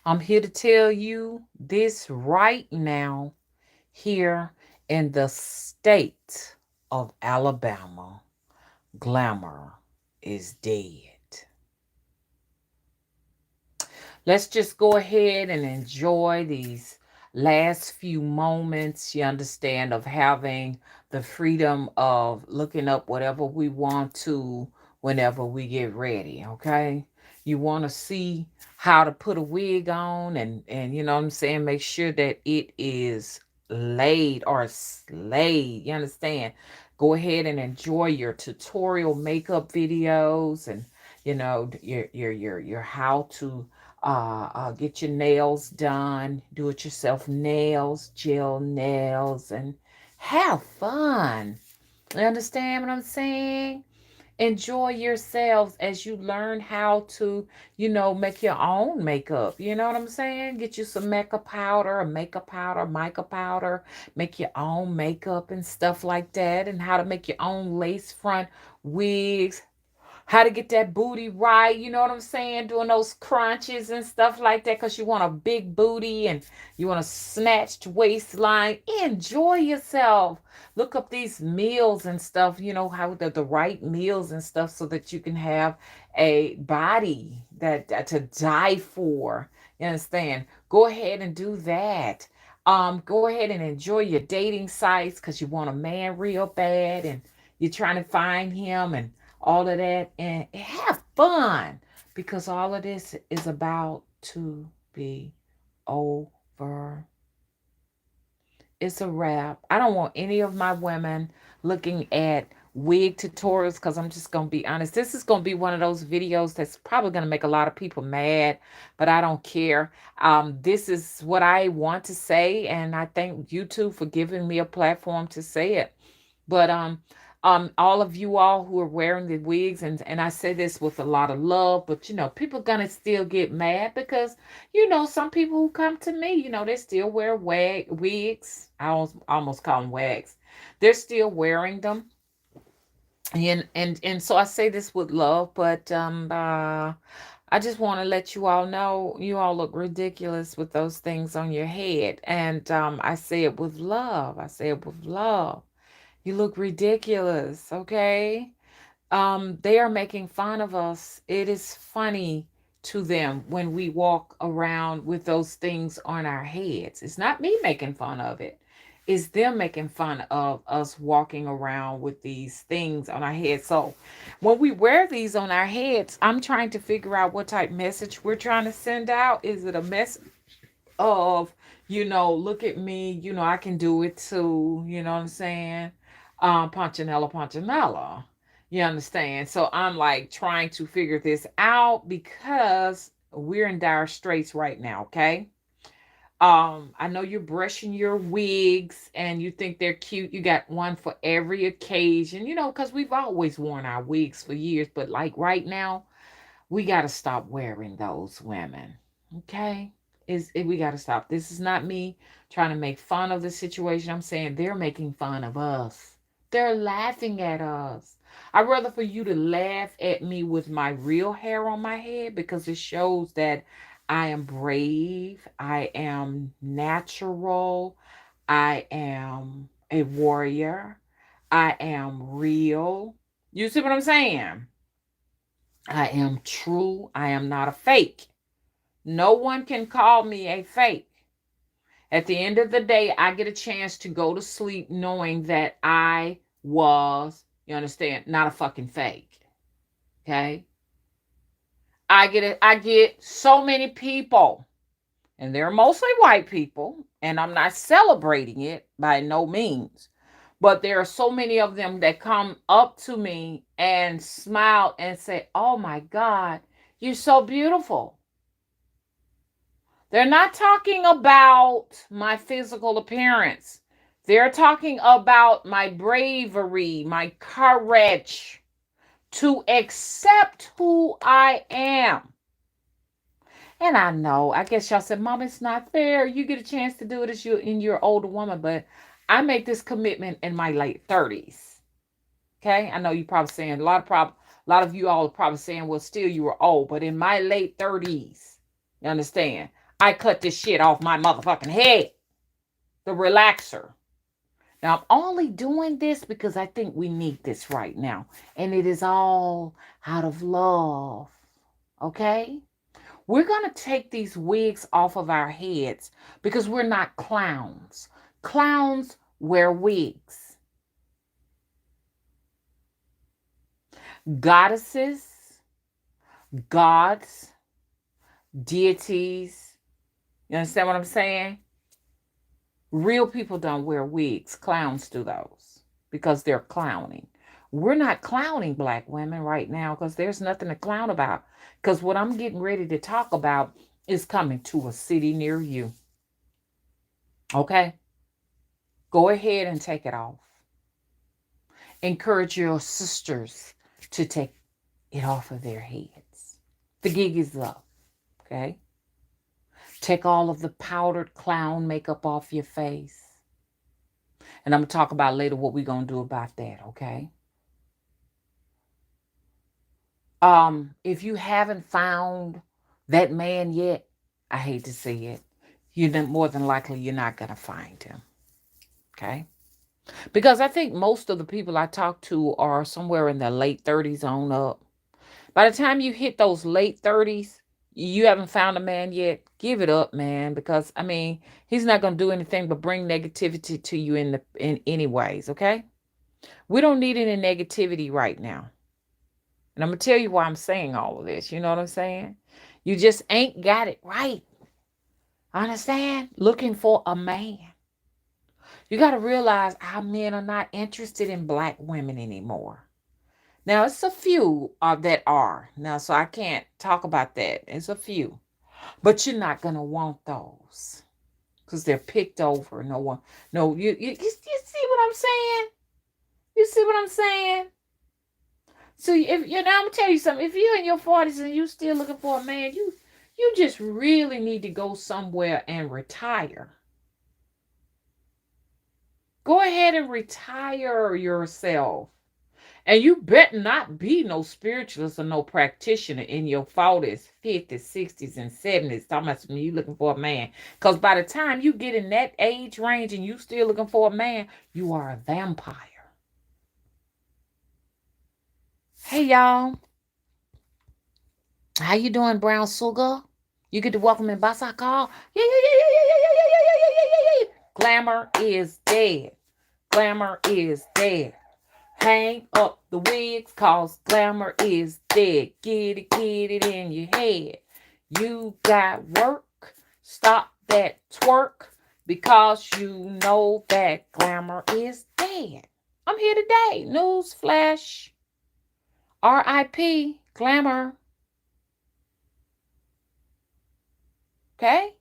I'm here to tell you this right now here in the state of Alabama. Glamour is dead. Let's just go ahead and enjoy these last few moments, you understand, of having the freedom of looking up whatever we want to whenever we get ready, okay? You want to see how to put a wig on and you know what I'm saying, make sure that it is laid or slayed, you understand? Go ahead and enjoy your tutorial makeup videos and your how to get your nails done, do it yourself nails, gel nails, and have fun. You understand what I'm saying? Enjoy yourselves as you learn how to, make your own makeup. You know what I'm saying? Get you some makeup powder, mica powder, make your own makeup and stuff like that, and how to make your own lace front wigs, how to get that booty right, you know what I'm saying? Doing those crunches and stuff like that because you want a big booty and you want a snatched waistline. Enjoy yourself. Look up these meals and stuff, how the right meals and stuff so that you can have a body that to die for. You understand? Go ahead and do that. Go ahead and enjoy your dating sites because you want a man real bad and you're trying to find him and all of that, and have fun because all of this is about to be over. It's a wrap. I don't want any of my women looking at wig tutorials because I'm just going to be honest. This is going to be one of those videos that's probably going to make a lot of people mad, but I don't care. This is what I want to say, and I thank YouTube for giving me a platform to say it. But all of you all who are wearing the wigs, and I say this with a lot of love, but people gonna still get mad because some people who come to me, they still wear wigs. I almost call them wags. They're still wearing them, and so I say this with love, but I just want to let you all know you all look ridiculous with those things on your head, and I say it with love. I say it with love. You look ridiculous, okay? They are making fun of us. It is funny to them when we walk around with those things on our heads. It's not me making fun of it. It's them making fun of us walking around with these things on our heads. So when we wear these on our heads, I'm trying to figure out what type message we're trying to send out. Is it a message of, look at me, I can do it too, you know what I'm saying? Punchinella, Punchinella. You understand? So I'm like trying to figure this out because we're in dire straits right now, okay? I know you're brushing your wigs and you think they're cute. You got one for every occasion, because we've always worn our wigs for years, but like right now, we got to stop wearing those, women. Okay? We got to stop. This is not me trying to make fun of the situation. I'm saying they're making fun of us. They're laughing at us. I'd rather for you to laugh at me with my real hair on my head because it shows that I am brave, I am natural, I am a warrior, I am real. You see what I'm saying? I am true. I am not a fake. No one can call me a fake. At the end of the day, I get a chance to go to sleep knowing that I was, you understand, not a fucking fake. Okay? I get so many people, and they're mostly white people, and I'm not celebrating it by no means. But there are so many of them that come up to me and smile and say, "Oh my God, you're so beautiful." They're not talking about my physical appearance. They're talking about my bravery, my courage to accept who I am. And I know, I guess y'all said, Mom, it's not fair. You get a chance to do it as you're an older woman, but I make this commitment in my late 30s. Okay? I know you probably saying a lot of you all are probably saying, well, still you were old, but in my late 30s, you understand? I cut this shit off my motherfucking head. The relaxer. Now, I'm only doing this because I think we need this right now. And it is all out of love. Okay? We're going to take these wigs off of our heads because we're not clowns. Clowns wear wigs. Goddesses, gods, deities. You understand what I'm saying? Real people don't wear wigs. Clowns do those because they're clowning. We're not clowning black women right now because there's nothing to clown about. Because what I'm getting ready to talk about is coming to a city near you. Okay? Go ahead and take it off. Encourage your sisters to take it off of their heads. The gig is up. Okay? Take all of the powdered clown makeup off your face. And I'm going to talk about later what we're going to do about that, okay? If you haven't found that man yet, I hate to see it. More than likely you're not going to find him, okay? Because I think most of the people I talk to are somewhere in their late 30s on up. By the time you hit those late 30s, you haven't found a man yet, give it up, man. Because, I mean, he's not going to do anything but bring negativity to you in any ways, okay? We don't need any negativity right now. And I'm going to tell you why I'm saying all of this. You know what I'm saying? You just ain't got it right. Understand? Looking for a man. You got to realize our men are not interested in black women anymore. Now, it's a few that are. Now, so I can't talk about that. It's a few. But you're not going to want those. Because they're picked over. No one. No, you see what I'm saying? You see what I'm saying? So if I'm gonna tell you something, if you're in your 40s and you still looking for a man, you just really need to go somewhere and retire. Go ahead and retire yourself. And you better not be no spiritualist or no practitioner in your 40s, 50s, 60s, and 70s. Talking about you looking for a man. Because by the time you get in that age range and you still looking for a man, you are a vampire. Hey, y'all. How you doing, brown sugar? You get to welcome in Basaka. Yeah. Glamour is dead. Glamour is dead. Hang up the wigs, cause glamour is dead. Get it in your head. You got work. Stop that twerk, because you know that glamour is dead. I'm here today. News flash. R.I.P. Glamour. Okay?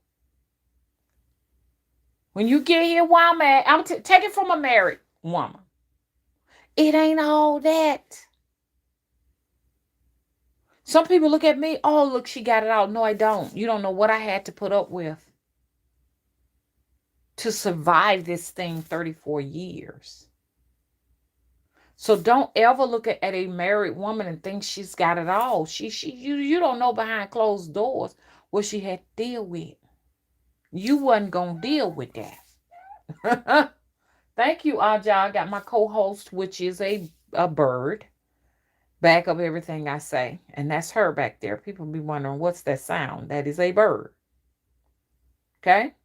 When you get here while I'm at, I'm take it from a married woman. It ain't all that. Some people look at me, oh, look, she got it out. No, I don't. You don't know what I had to put up with to survive this thing 34 years. So don't ever look at a married woman and think she's got it all. You don't know behind closed doors what she had to deal with. You wasn't going to deal with that. Thank you, Aja. I got my co-host, which is a bird, back up everything I say. And that's her back there. People be wondering, what's that sound? That is a bird. Okay?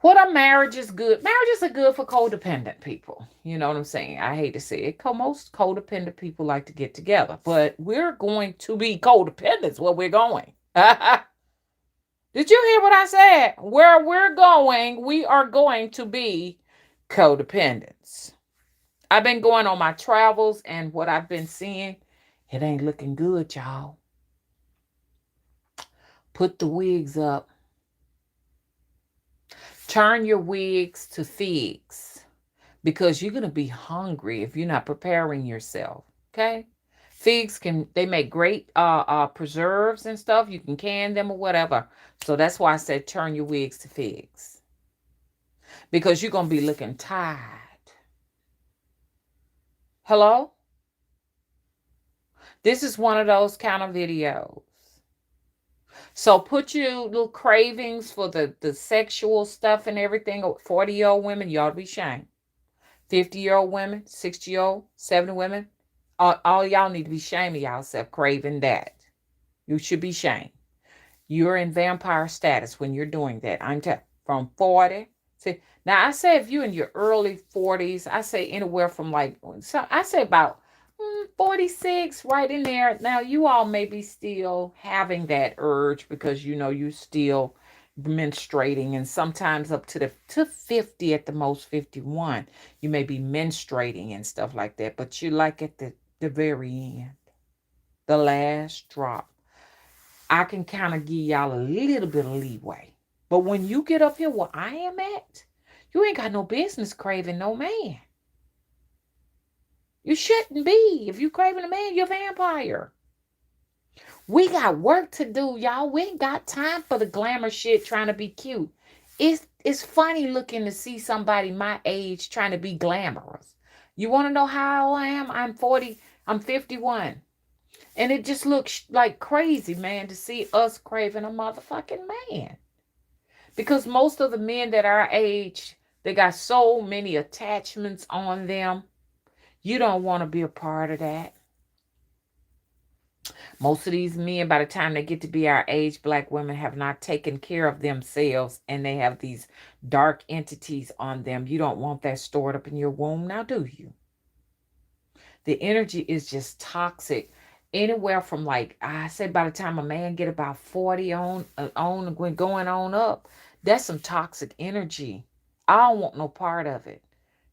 What a marriage is good. Marriages are good for codependent people. You know what I'm saying? I hate to say it. Most codependent people like to get together. But we're going to be codependents where we're going. Did you hear what I said? Where we're going, we are going to be codependents. I've been going on my travels, and what I've been seeing, it ain't looking good, y'all. Put the wigs up. Turn your wigs to figs, because you're going to be hungry if you're not preparing yourself. Okay? Figs they make great preserves and stuff. You can can them or whatever. So that's why I said turn your wigs to figs, because you're going to be looking tired. Hello? This is one of those kind of videos. So put your little cravings for the sexual stuff and everything. 40-year-old women, you ought to be shamed. 50-year-old women, 60-year-old, 70 women, all y'all need to be shaming yourself craving that. You should be shamed. You're in vampire status when you're doing that. I'm telling from 40. See, now I say if you're in your early 40s, I say anywhere from like, so I say about 46, right in there. Now you all may be still having that urge because you know you still menstruating, and sometimes up to 50 at the most, 51, you may be menstruating and stuff like that. But you like at the very end, the last drop. I can kind of give y'all a little bit of leeway. But when you get up here where I am at, you ain't got no business craving no man. You shouldn't be. If you craving a man, you're a vampire. We got work to do, y'all. We ain't got time for the glamour shit trying to be cute. It's funny looking to see somebody my age trying to be glamorous. You want to know how old I am? I'm 40. I'm 51. And it just looks like crazy, man, to see us craving a motherfucking man. Because most of the men that are our age, they got so many attachments on them. You don't want to be a part of that. Most of these men, by the time they get to be our age, black women have not taken care of themselves and they have these dark entities on them. You don't want that stored up in your womb now, do you? The energy is just toxic. Anywhere from like, I say by the time a man get about 40 going on up, that's some toxic energy. I don't want no part of it.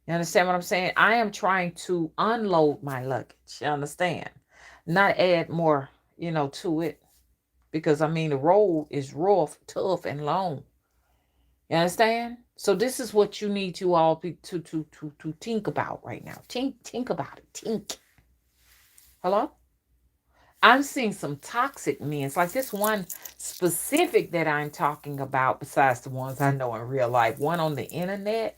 You understand what I'm saying? I am trying to unload my luggage. You understand? Not add more, to it. Because I mean the road is rough, tough, and long. You understand? So this is what you need to all be to think about right now. Think about it. Think. Hello? I'm seeing some toxic men. It's like this one specific that I'm talking about, besides the ones I know in real life. One on the internet.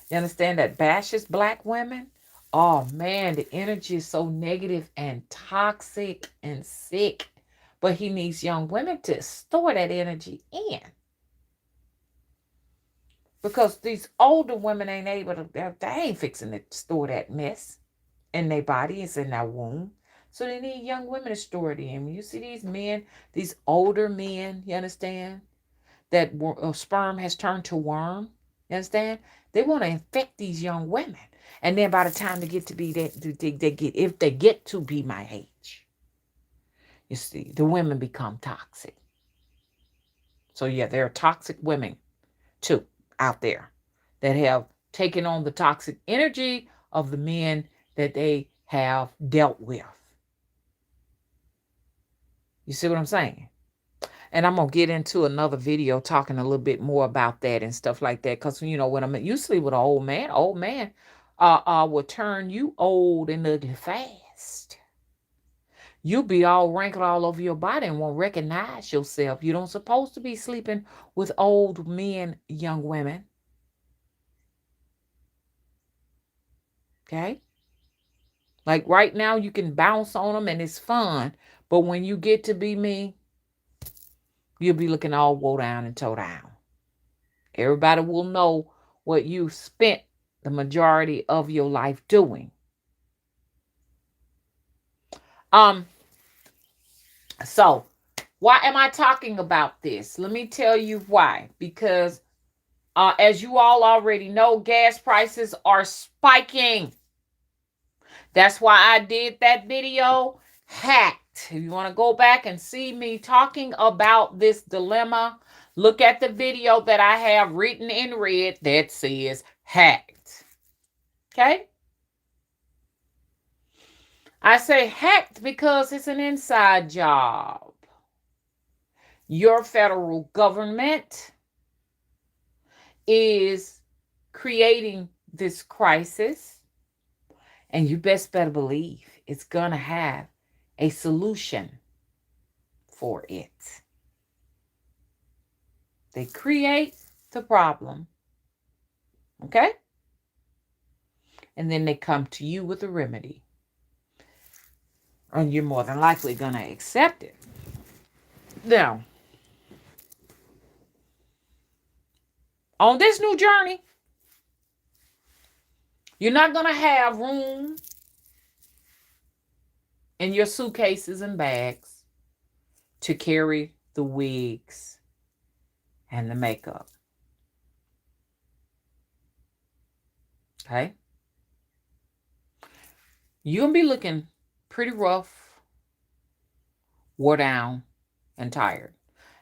You understand that bashes black women? Oh man, the energy is so negative and toxic and sick. But he needs young women to store that energy in. Because these older women ain't able to, they ain't fixing to store that mess in their body. It's in their womb. So they need young women to store it in. When you see these men, these older men, you understand, that sperm has turned to worm, you understand? They want to infect these young women. And then by the time they get to be that, if they get to be my age, you see, the women become toxic. So yeah, there are toxic women too out there that have taken on the toxic energy of the men that they have dealt with. You see what I'm saying? And I'm going to get into another video talking a little bit more about that and stuff like that. Because, when I'm usually with an old man will turn you old and ugly fast. You'll be all wrinkled all over your body and won't recognize yourself. You don't supposed to be sleeping with old men, young women. Okay? Like right now, you can bounce on them and it's fun. But when you get to be me, you'll be looking all woe down and toe down. Everybody will know what you spent the majority of your life doing. So why am I talking about this? Let me tell you why. Because as you all already know, gas prices are spiking. That's why I did that video, Hacked. If you want to go back and see me talking about this dilemma, look at the video that I have written in red that says Hacked. Okay? I say hacked because it's an inside job. Your federal government is creating this crisis, and you best better believe it's going to have a solution for it. They create the problem, okay? And then they come to you with a remedy. And you're more than likely going to accept it. Now, On this new journey, you're not going to have room in your suitcases and bags to carry the wigs and the makeup. Okay? You're going to be looking pretty rough, wore down, and tired.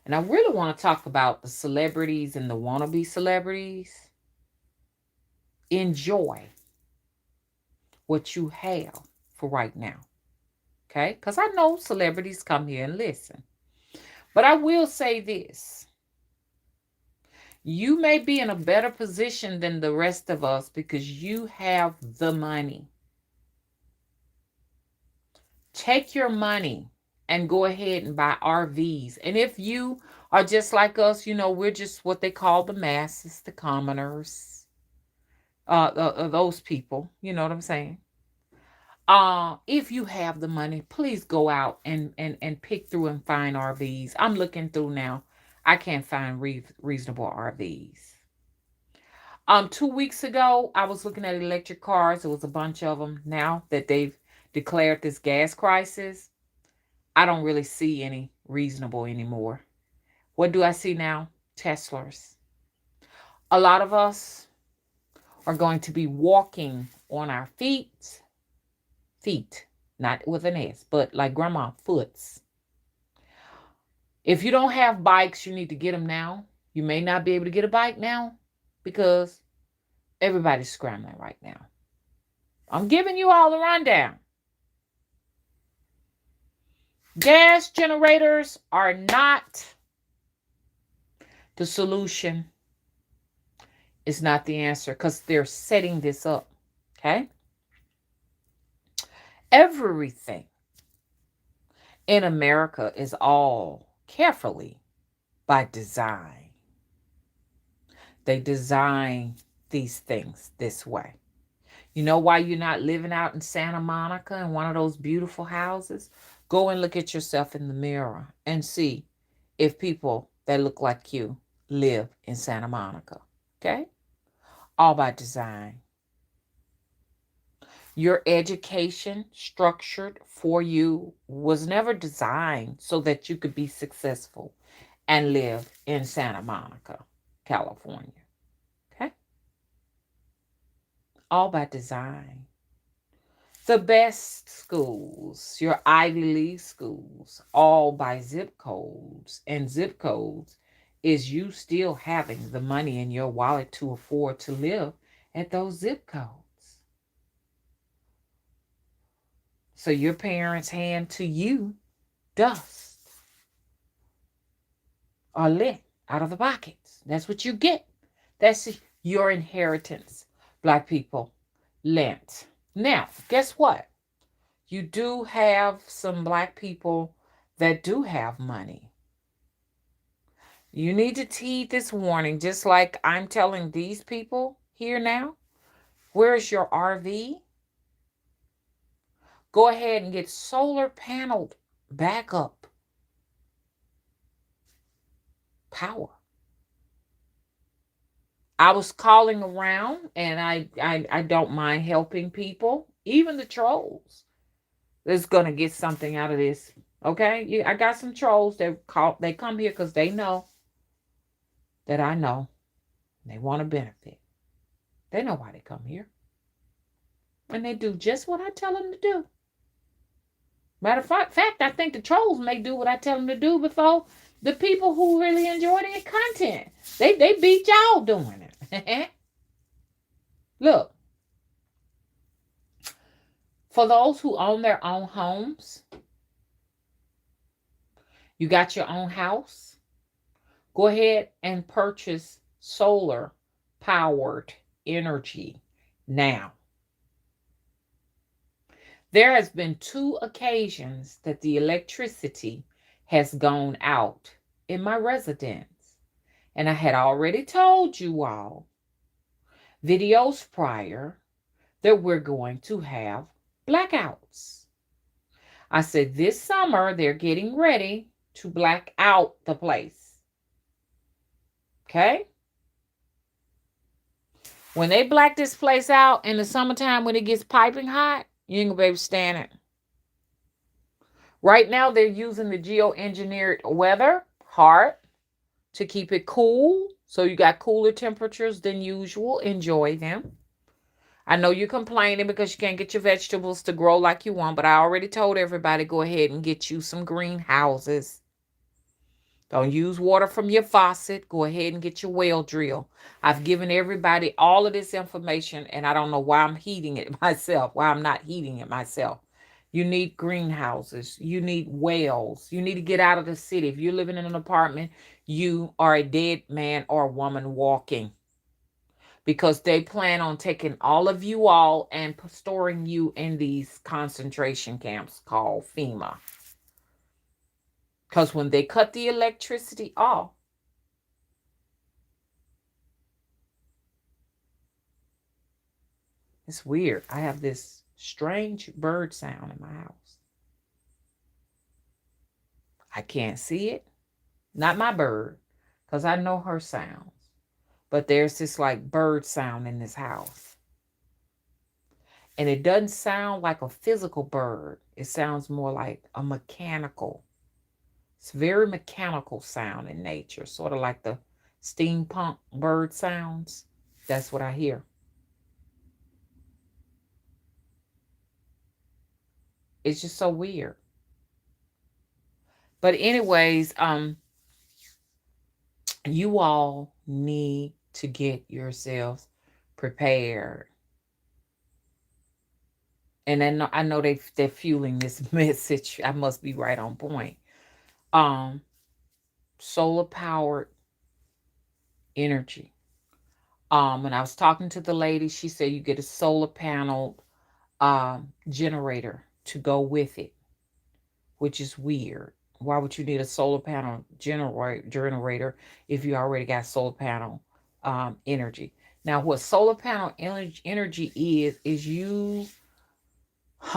And I really want to talk about the celebrities and the wannabe celebrities. Enjoy what you have for right now. Okay? Because I know celebrities come here and listen. But I will say this. You may be in a better position than the rest of us because you have the money. Take your money and go ahead and buy RVs. And if you are just like us, we're just what they call the masses, the commoners, those people, you know what I'm saying? If you have the money, please go out and pick through and find RVs. I'm looking through now. I can't find reasonable RVs. 2 weeks ago, I was looking at electric cars. There was a bunch of them. Now that they've declared this gas crisis, I don't really see any reasonable anymore. What do I see now? Teslas. A lot of us are going to be walking on our feet, not with an S, but like grandma, foots. If you don't have bikes, you need to get them now. You may not be able to get a bike now because everybody's scrambling right now. I'm giving you all the rundown. Gas generators are not the solution. It's not the answer because they're setting this up. Okay? Everything in America is all carefully by design. They design these things this way. You know why you're not living out in Santa Monica in one of those beautiful houses? Go and look at yourself in the mirror and see if people that look like you live in Santa Monica. Okay? All by design. Your education structured for you was never designed so that you could be successful and live in Santa Monica, California. Okay? All by design. The best schools, your Ivy League schools, all by zip codes. And zip codes is you still having the money in your wallet to afford to live at those zip codes. So your parents hand to you dust or lit out of the pockets. That's what you get. That's your inheritance, Black people. Lent. Now, guess what? You do have some Black people that do have money. You need to heed this warning, just like I'm telling these people here now. Where's your RV? Go ahead and get solar panel backup power. I was calling around, and I don't mind helping people, even the trolls. That's gonna get something out of this. Okay, I got some trolls that they come here because they know that I know they want to benefit. They know why they come here, and they do just what I tell them to do. Matter of fact, I think the trolls may do what I tell them to do before the people who really enjoy their content. They beat y'all doing it. Look, for those who own their own homes, you got your own house, go ahead and purchase solar powered energy now. There has been 2 occasions that the electricity has gone out in my residence. And I had already told you all videos prior that we're going to have blackouts. I said this summer they're getting ready to black out the place. Okay? When they black this place out in the summertime when it gets piping hot, you ain't gonna be able to stand it. Right now, they're using the geoengineered weather hard to keep it cool. So you got cooler temperatures than usual. Enjoy them. I know you're complaining because you can't get your vegetables to grow like you want, but I already told everybody go ahead and get you some greenhouses. Don't use water from your faucet. Go ahead and get your well drill. I've given everybody all of this information, and I don't know why I'm heating it myself, why I'm not heating it myself. You need greenhouses. You need wells. You need to get out of the city. If you're living in an apartment, you are a dead man or woman walking because they plan on taking all of you all and storing you in these concentration camps called FEMA. Because when they cut the electricity off, it's weird. I have this strange bird sound in my house. I can't see it. Not my bird, because I know her sounds. But there's this like bird sound in this house. And it doesn't sound like a physical bird. It sounds more like a mechanical. It's very mechanical sound in nature, sort of like the steampunk bird sounds. That's what I hear. It's just so weird. But anyways, you all need to get yourselves prepared. And I know they're fueling this message. I must be right on point. Um, Solar powered energy. When I was talking to the lady, she said you get a solar panel generator to go with it, which is weird. Why would you need a solar panel generator if you already got solar panel energy? Now, what solar panel energy is you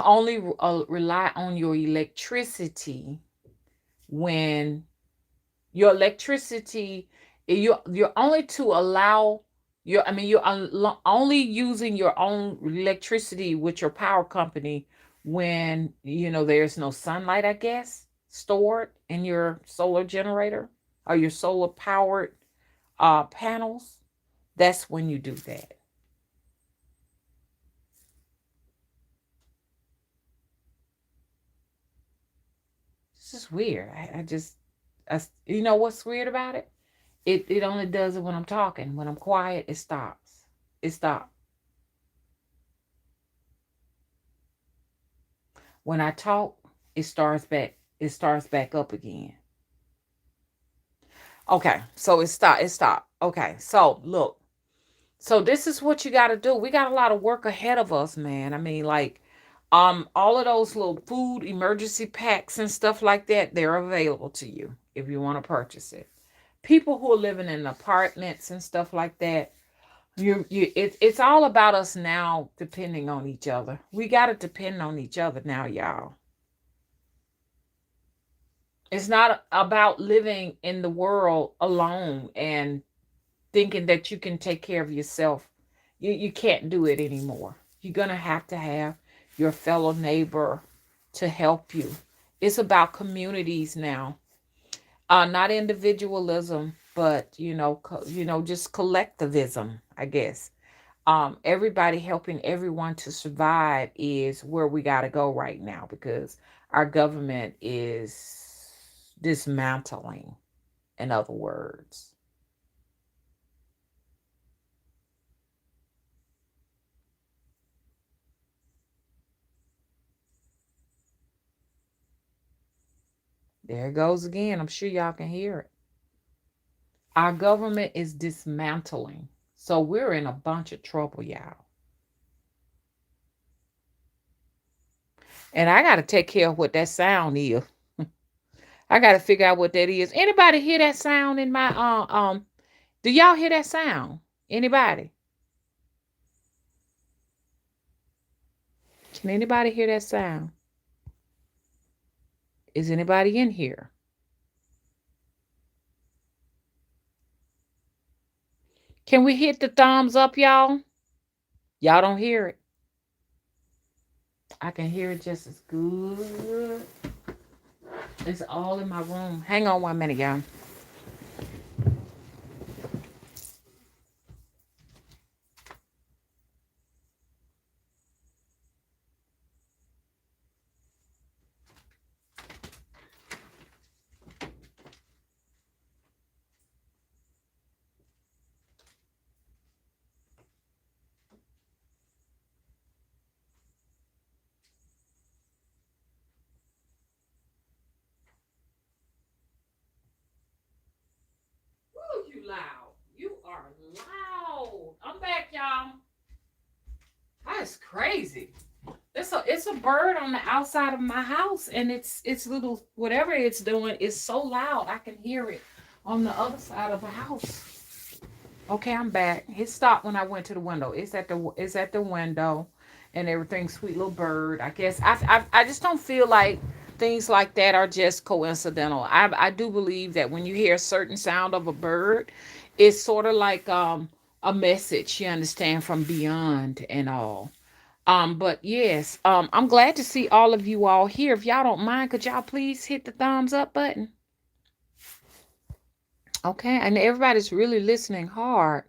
only rely on your electricity when your electricity you're only to allow your I mean you're only using your own electricity with your power company when there's no sunlight, I guess, stored in your solar generator or your solar powered panels. That's when you do that. This is weird. I just you know what's weird about it? It only does it when I'm talking. When I'm quiet, it stops. It stops. When I talk, it starts back. It starts back up again. Okay, so it stopped. Okay, so look. So this is what you got to do. We got a lot of work ahead of us, man. I mean, like, all of those little food emergency packs and stuff like that, they're available to you if you want to purchase it. People who are living in apartments and stuff like that, it's all about us now depending on each other. We got to depend on each other now, y'all. It's not about living in the world alone and thinking that you can take care of yourself. You can't do it anymore. You're going to have your fellow neighbor to help you. It's about communities now. Not individualism, but just collectivism, I guess. Everybody helping everyone to survive is where we got to go right now because our government is dismantling, in other words. There it goes again. I'm sure y'all can hear it. Our government is dismantling. So we're in a bunch of trouble, y'all. And I got to take care of what that sound is. I got to figure out what that is. Anybody hear that sound in my do y'all hear that sound? Anybody? Can anybody hear that sound? Is anybody in here? Can we hit the thumbs up, y'all? Y'all don't hear it. I can hear it just as good. It's all in my room. Hang on 1 minute, y'all. Woo, you loud. You are loud. I'm back, y'all. That's crazy. It's a bird on the outside of my house, and it's little whatever it's doing is so loud I can hear it on the other side of the house. Okay, I'm back. It stopped when I went to the window. It's at the window, and everything. Sweet little bird. I guess I just don't feel like things like that are just coincidental. I do believe that when you hear a certain sound of a bird, it's sort of like a message. You understand, from beyond and all. But yes, I'm glad to see all of you all here. If y'all don't mind, could y'all please hit the thumbs up button? Okay, and everybody's really listening hard.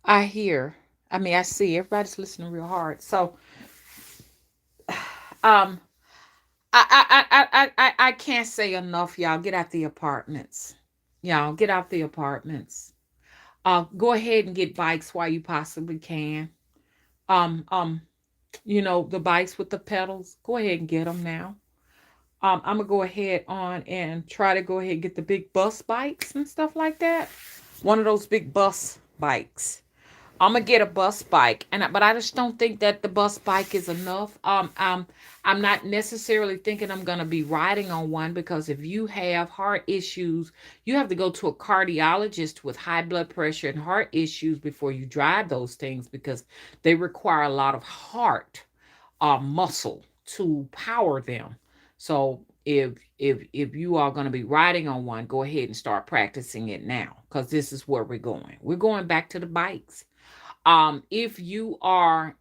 I hear. I mean, I see everybody's listening real hard. So, um, I can't say enough, y'all. Get out the apartments. Y'all get out the apartments. Go ahead and get bikes while you possibly can. Um, um, the bikes with the pedals. Go ahead and get them now. I'm gonna go ahead on and try to go ahead and get the big bus bikes and stuff like that. One of those big bus bikes. I'm gonna get a bus bike, but I just don't think that the bus bike is enough. I'm not necessarily thinking I'm gonna be riding on one, because if you have heart issues, you have to go to a cardiologist with high blood pressure and heart issues before you drive those things, because they require a lot of heart muscle to power them. So if you are going to be riding on one, go ahead and start practicing it now, because this is where we're going. We're going back to the bikes. If you are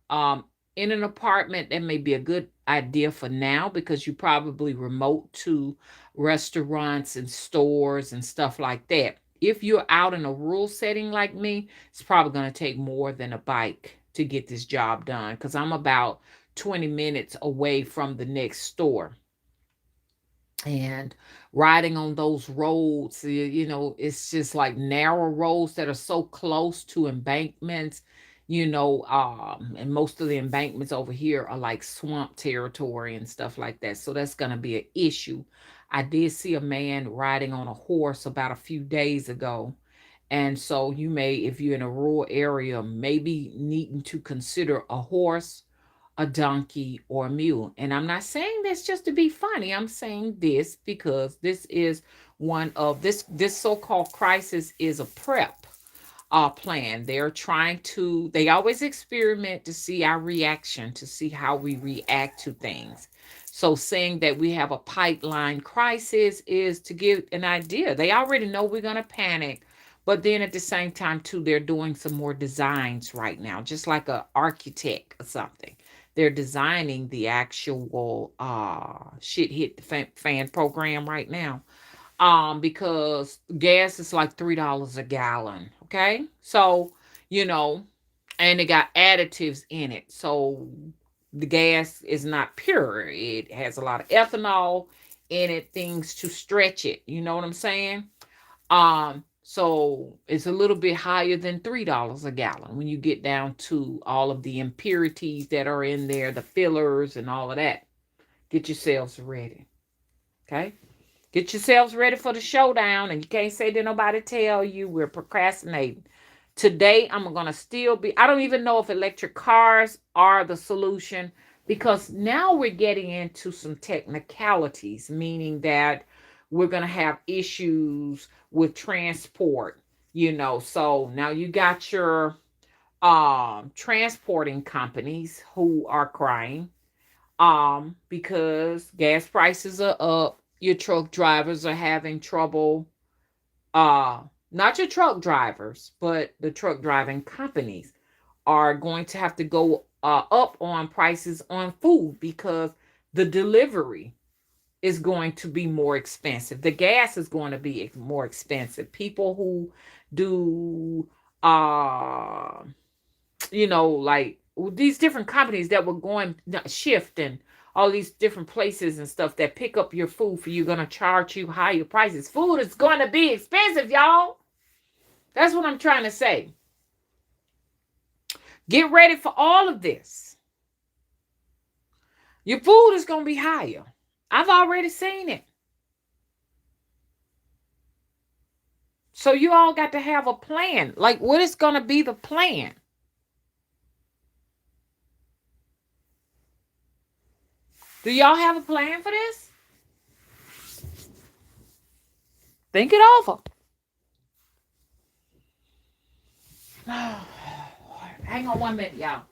in an apartment, that may be a good idea for now, because you probably remote to restaurants and stores and stuff like that. If you're out in a rural setting like me, it's probably going to take more than a bike to get this job done, because I'm about 20 minutes away from the next store. And riding on those roads, it's just like narrow roads that are so close to embankments, and most of the embankments over here are like swamp territory and stuff like that. So that's going to be an issue. I did see a man riding on a horse about a few days ago. And so you may, if you're in a rural area, maybe needing to consider a horse, a donkey, or a mule. And I'm not saying this just to be funny. I'm saying this because this is one of this so-called crisis is a prep plan. They're trying to, they always experiment to see our reaction, to see how we react to things. So saying that we have a pipeline crisis is to give an idea. They already know we're going to panic. But then at the same time, too, they're doing some more designs right now, just like a architect or something. They're designing the actual shit hit the fan program right now, because gas is like $3 a gallon. Okay, so you know and it got additives in it, so the gas is not pure. It has a lot of ethanol in it, things to stretch it, you know what I'm saying. So it's a little bit higher than $3 a gallon when you get down to all of the impurities that are in there, the fillers and all of that. Get yourselves ready. Okay? Get yourselves ready for the showdown, and you can't say that nobody tell you we're procrastinating. Today, I'm going to still be, I don't even know if electric cars are the solution, because now we're getting into some technicalities, meaning that we're going to have issues with transport, So now you got your transporting companies who are crying because gas prices are up. Your truck drivers are having trouble. uh not your truck drivers, but the truck driving companies are going to have to go up on prices on food because the delivery is going to be more expensive. The gas is going to be more expensive. People who do uh like these different companies that were going shift and all these different places and stuff that pick up your food for you going to charge you higher prices. Food is going to be expensive, y'all. That's what I'm trying to say. Get ready for all of this. Your food is going to be higher. I've already seen it. So you all got to have a plan. Like, what is going to be the plan? Do y'all have a plan for this? Think it over. Hang on 1 minute, y'all.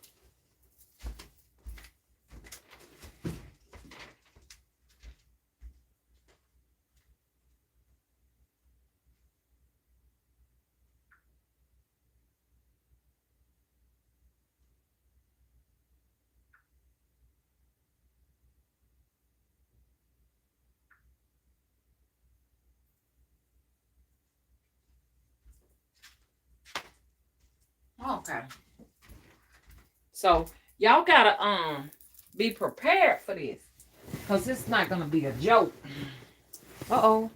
Okay. So y'all gotta be prepared for this. Cause it's not gonna be a joke. Uh-oh.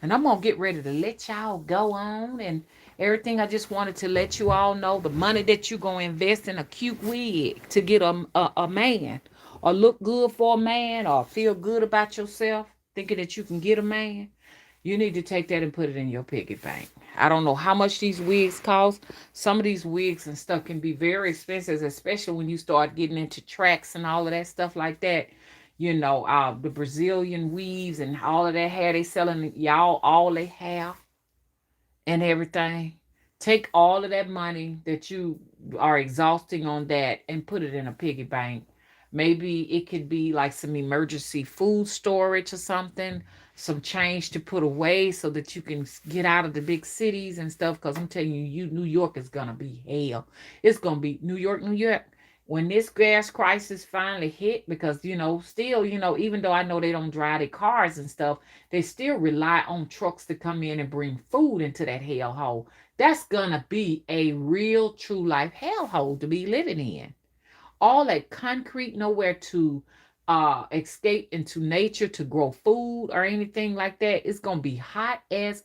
And I'm gonna get ready to let y'all go on and everything. I just wanted to let you all know the money that you're gonna invest in a cute wig to get a man, or look good for a man, or feel good about yourself, thinking that you can get a man. You need to take that and put it in your piggy bank. I don't know how much these wigs cost. Some of these wigs and stuff can be very expensive, especially when you start getting into tracks and all of that stuff like that. The Brazilian weaves and all of that hair they selling y'all all they have and everything. Take all of that money that you are exhausting on that and put it in a piggy bank. Maybe it could be like some emergency food storage or something, some change to put away so that you can get out of the big cities and stuff. Because I'm telling you, New York is going to be hell. It's going to be New York, New York. When this gas crisis finally hit, because, still, even though I know they don't drive their cars and stuff, they still rely on trucks to come in and bring food into that hellhole. That's gonna be a real true life hellhole to be living in. All that concrete, nowhere to escape into nature to grow food or anything like that. It's gonna be hot as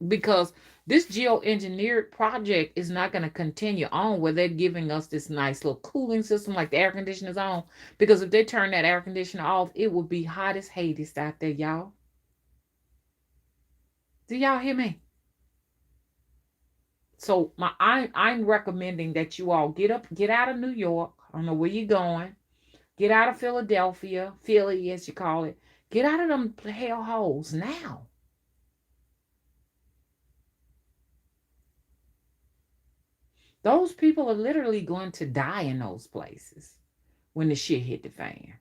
because this geoengineered project is not going to continue on where they're giving us this nice little cooling system like the air conditioner's on. Because if they turn that air conditioner off, it will be hot as Hades out there, y'all. Do y'all hear me? So I'm recommending that you all get out of New York. I don't know where you're going. Get out of Philadelphia, Philly as you call it. Get out of them hell holes now. Those people are literally going to die in those places when the shit hit the fan.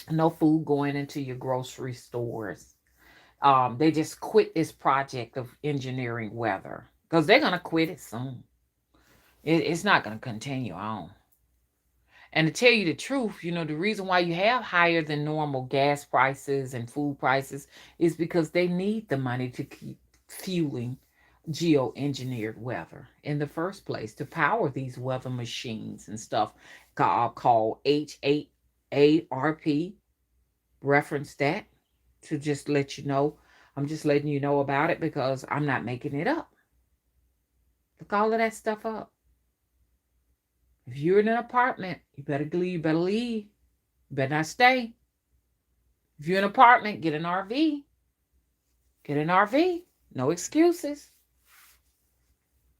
No food going into your grocery stores. They just quit this project of engineering weather because they're going to quit it soon. It's not going to continue on. And to tell you the truth, the reason why you have higher than normal gas prices and food prices is because they need the money to keep fueling geoengineered weather in the first place, to power these weather machines and stuff called H8ARP. Reference that to just let you know. I'm just letting you know about it because I'm not making it up. Look all of that stuff up. If you're in an apartment, you better leave. You better leave. You better not stay. If you're in an apartment, get an RV. Get an RV. No excuses.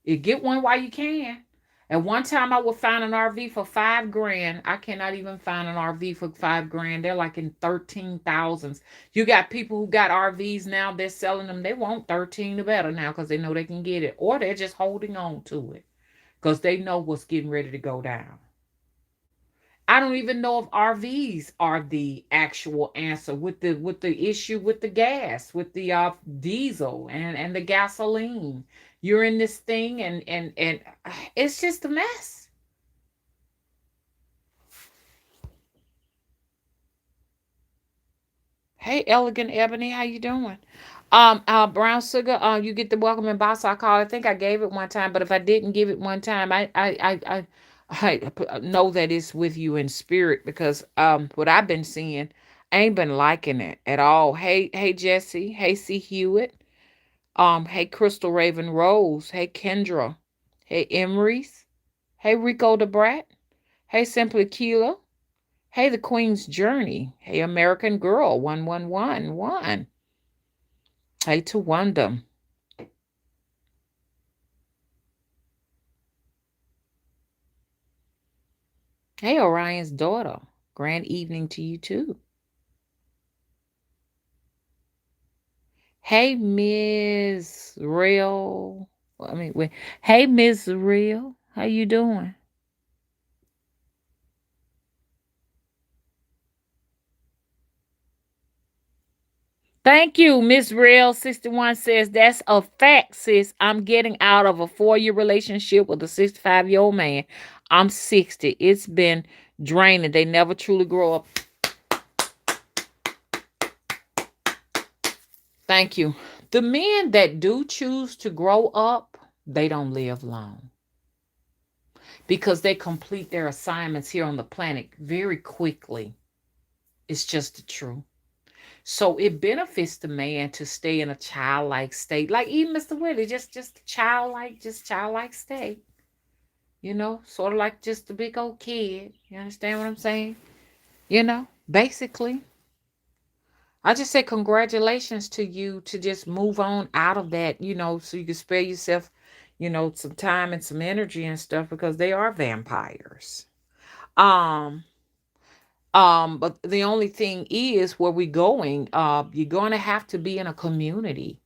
You get one while you can. At one time, I would find an RV for $5,000. I cannot even find an RV for $5,000. They're like in 13,000s. You got people who got RVs now. They're selling them. They want 13 or better now because they know they can get it, or they're just holding on to it because they know what's getting ready to go down. I don't even know if RVs are the actual answer with the issue with the gas, with the diesel and the gasoline. You're in this thing and it's just a mess. Hey, Elegant Ebony, how you doing? Brown Sugar, you get the welcome box I call. I think I gave it one time, but if I didn't give it one time, I know that it's with you in spirit because what I've been seeing, I ain't been liking it at all. Hey Jesse, hey C Hewitt, hey Crystal Raven Rose, hey Kendra, hey Emery's, hey Rico the Brat, hey Simply Keela, hey the Queen's Journey, hey American Girl 1111. Hey to Wanda. Hey Orion's daughter. Grand evening to you too. Hey Ms. Real. I mean, wait. Hey Ms. Real. How you doing? Thank you, Miss Real 61 says that's a fact, sis. I'm getting out of a 4-year relationship with a 65-year-old man. I'm 60. It's been draining. They never truly grow up. Thank you. The men that do choose to grow up, they don't live long because they complete their assignments here on the planet very quickly. It's just the truth. So it benefits the man to stay in a childlike state, like even Mr. Willie, just childlike, just childlike state. Sort of like just a big old kid. You understand what I'm saying? Basically. I just say congratulations to you to just move on out of that, so you can spare yourself, some time and some energy and stuff because they are vampires. Um, but the only thing is where we going, you're gonna have to be in a community.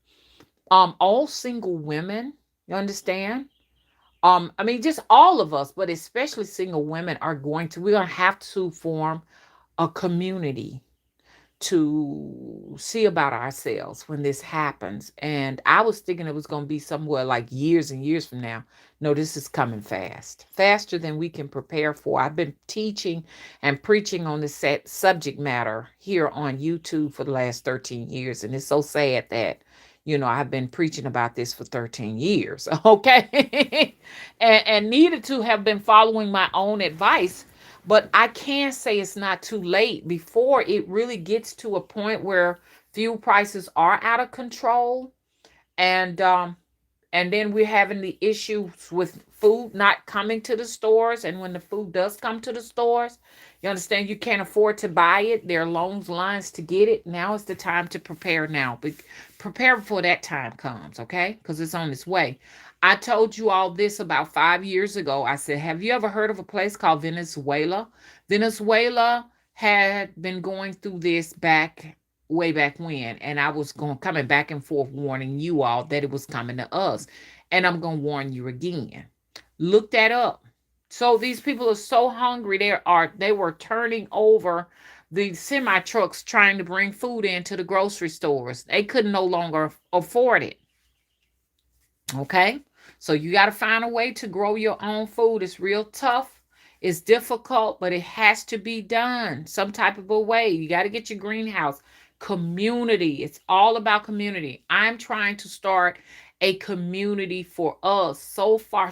All single women, you understand? I mean just all of us, but especially single women we're gonna have to form a community to see about ourselves when this happens. And I was thinking it was going to be somewhere like years and years from now. No, this is coming fast, faster than we can prepare for. I've been teaching and preaching on this subject matter here on YouTube for the last 13 years. And it's so sad that, I've been preaching about this for 13 years. Okay. and needed to have been following my own advice, but I can say it's not too late before it really gets to a point where fuel prices are out of control, and then we're having the issues with food not coming to the stores. And when the food does come to the stores, you understand you can't afford to buy it. There are loans lines to get it. Now is the time to prepare now. But prepare before that time comes, okay? Because it's on its way. I told you all this about 5 years ago. I said, have you ever heard of a place called Venezuela? Venezuela had been going through this way back when, and I was going coming back and forth warning you all that it was coming to us. And I'm going to warn you again. Look that up. So these people are so hungry. They were turning over the semi trucks trying to bring food into the grocery stores. They could no longer afford it. Okay? So you got to find a way to grow your own food. It's real tough. It's difficult, but it has to be done some type of a way. You got to get your greenhouse. Community. It's all about community. I'm trying to start a community for us.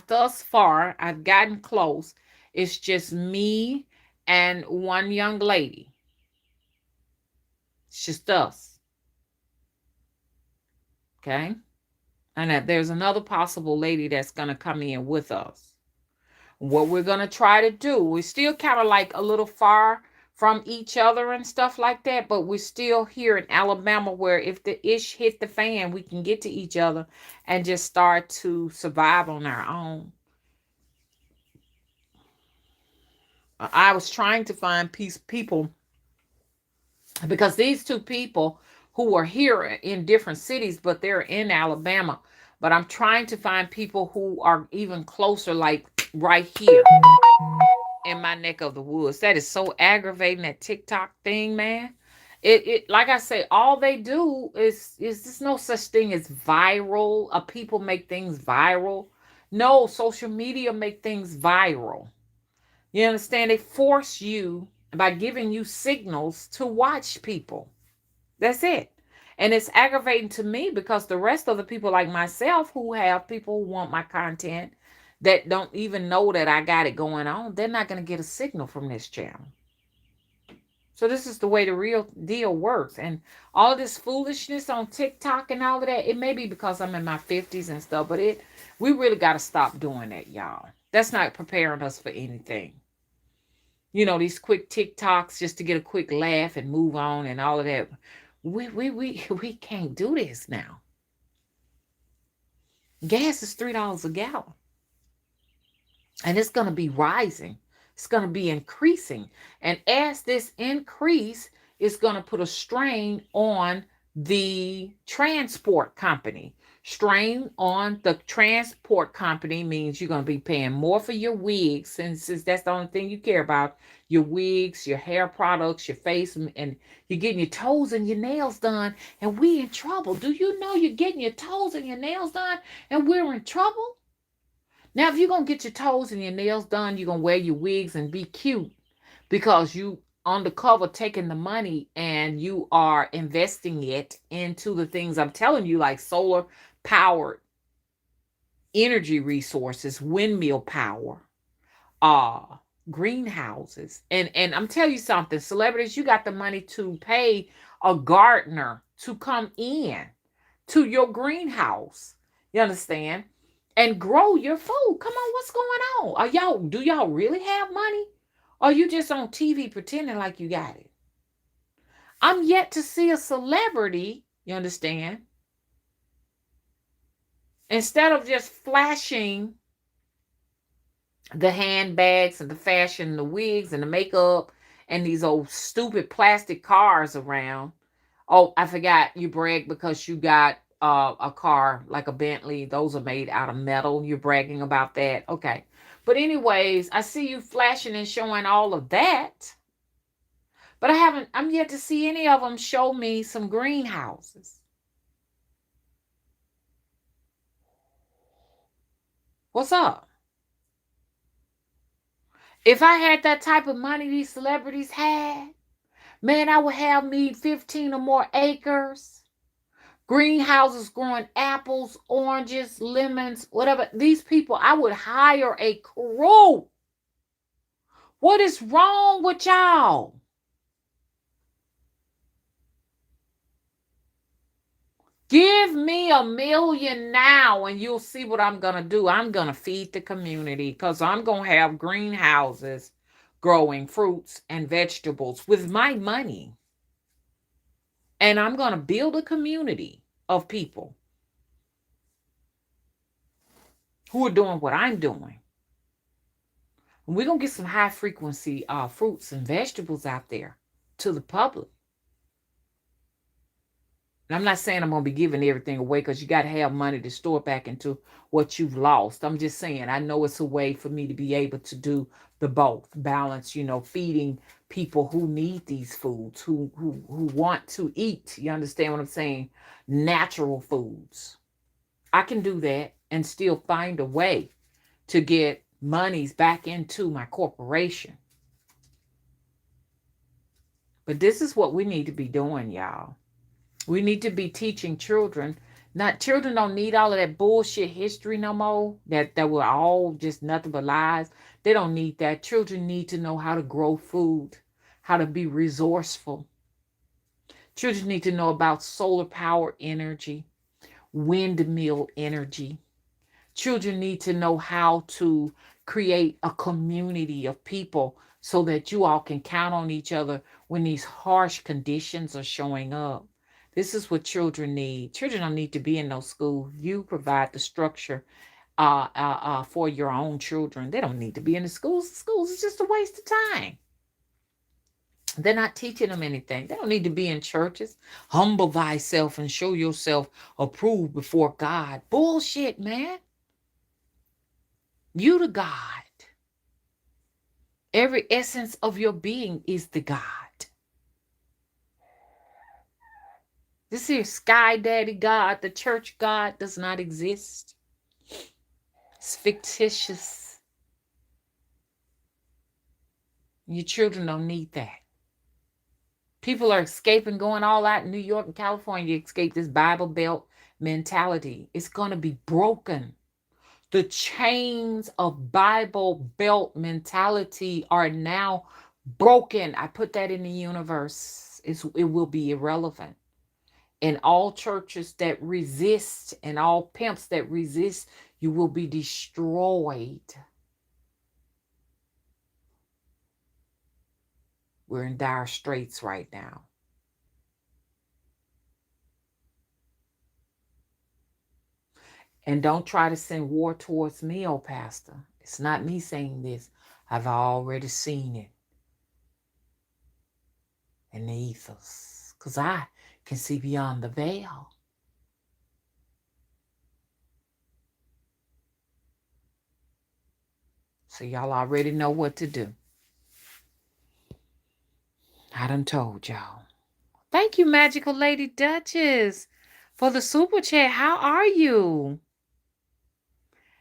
Thus far, I've gotten close. It's just me and one young lady. It's just us. Okay? And that there's another possible lady that's going to come in with us. What we're going to try to do, we're still kind of like a little far from each other and stuff like that, but we're still here in Alabama where if the ish hit the fan, we can get to each other and just start to survive on our own. I was trying to find people because these two people who are here in different cities, but they're in Alabama. But I'm trying to find people who are even closer, like right here. in my neck of the woods. That is so aggravating, that TikTok thing, man. It like I say, all they do is there's no such thing as viral. People make things viral. No, social media make things viral. You understand? They force you by giving you signals to watch people. That's it. And it's aggravating to me because the rest of the people like myself who have people who want my content that don't even know that I got it going on, they're not going to get a signal from this channel. So this is the way the real deal works. And all this foolishness on TikTok and all of that, it may be because I'm in my 50s and stuff, but we really got to stop doing that, y'all. That's not preparing us for anything. You know, these quick TikToks just to get a quick laugh and move on and all of that. We can't do this now. Gas is $3 a gallon. And it's going to be rising. It's going to be increasing. And as this increase is going to put a strain on the transport company. Strain on the transport company means you're going to be paying more for your wigs, since that's the only thing you care about. Your wigs, your hair products, your face, and you're getting your toes and your nails done, and we in trouble. Do you know you're getting your toes and your nails done, and we're in trouble? Now, if you're going to get your toes and your nails done, you're going to wear your wigs and be cute because you undercover taking the money and you are investing it into the things I'm telling you, like solar powered energy resources, windmill power, uh greenhouses. And I'm telling you something, celebrities, you got the money to pay a gardener to come in to your greenhouse. You understand? And grow your food. Come on, what's going on? Do y'all really have money? Or are you just on TV pretending like you got it? I'm yet to see a celebrity, you understand? Instead of just flashing the handbags and the fashion, the wigs and the makeup and these old stupid plastic cars around. Oh, I forgot, you brag because you got a car like a Bentley. Those are made out of metal. You're bragging about that. Okay. But anyways, I see you flashing and showing all of that. But I'm yet to see any of them show me some greenhouses. What's up? If I had that type of money these celebrities had, man, I would have me 15 or more acres. Greenhouses growing apples, oranges, lemons, whatever. These people, I would hire a crew. What is wrong with y'all? Give me $1 million now and you'll see what I'm going to do. I'm going to feed the community because I'm going to have greenhouses growing fruits and vegetables with my money. And I'm going to build a community of people who are doing what I'm doing. And we're going to get some high frequency fruits and vegetables out there to the public. And I'm not saying I'm going to be giving everything away because you got to have money to store back into what you've lost. I'm just saying, I know it's a way for me to be able to do the both balance, feeding people who need these foods, who want to eat. You understand what I'm saying? Natural foods. I can do that and still find a way to get monies back into my corporation. But this is what we need to be doing, y'all. We need to be teaching children. Children don't need all of that bullshit history no more. That were all just nothing but lies. They don't need that. Children need to know how to grow food, how to be resourceful. Children need to know about solar power energy, windmill energy. Children need to know how to create a community of people so that you all can count on each other when these harsh conditions are showing up. This is what children need. Children don't need to be in no school. You provide the structure for your own children. They don't need to be in the schools. The schools is just a waste of time. They're not teaching them anything. They don't need to be in churches. Humble thyself and show yourself approved before God. Bullshit, man. You the God. Every essence of your being is the God. This here sky daddy God, the church God, does not exist. It's fictitious. Your children don't need that. People are escaping, going all out in New York and California to escape this Bible Belt mentality. It's going to be broken. The chains of Bible Belt mentality are now broken. I put that in the universe. It will be irrelevant. And all churches that resist and all pimps that resist, you will be destroyed. We're in dire straits right now. And don't try to send war towards me, oh pastor. It's not me saying this. I've already seen it in the ethos. Because I can see beyond the veil. So y'all already know what to do. I done told y'all. Thank you, Magical Lady Duchess, for the super chat. How are you?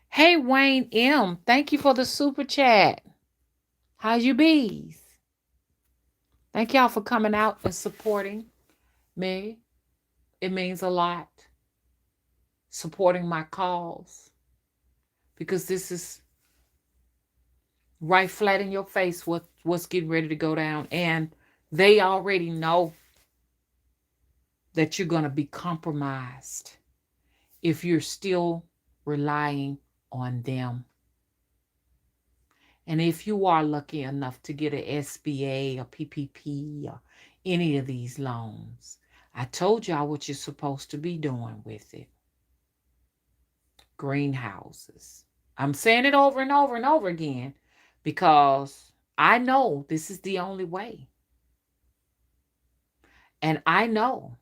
Hey, Wayne M. Thank you for the super chat. How's you bees? Thank y'all for coming out and supporting me. It means a lot. Supporting my cause. Because this is right flat in your face what's getting ready to go down. And they already know that you're going to be compromised if you're still relying on them. And if you are lucky enough to get an SBA or PPP or any of these loans, I told y'all what you're supposed to be doing with it. Greenhouses. I'm saying it over and over and over again because I know this is the only way. And I know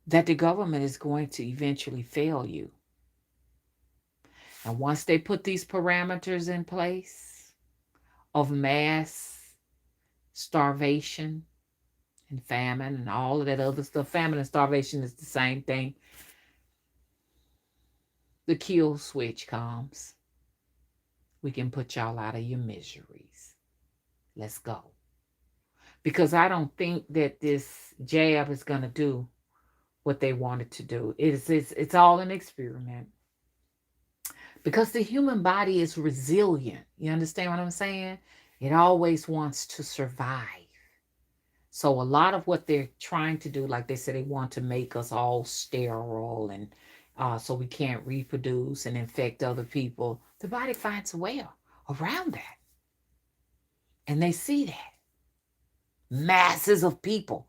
that the government is going to eventually fail you. And once they put these parameters in place of mass starvation and famine and all of that other stuff, famine and starvation is the same thing. The kill switch comes. We can put y'all out of your miseries. Let's go. Because I don't think that this jab is going to do what they wanted to do. It's all an experiment. Because the human body is resilient. You understand what I'm saying? It always wants to survive. So a lot of what they're trying to do, like they said, they want to make us all sterile and so we can't reproduce and infect other people. The body finds a way around that. And they see that. Masses of people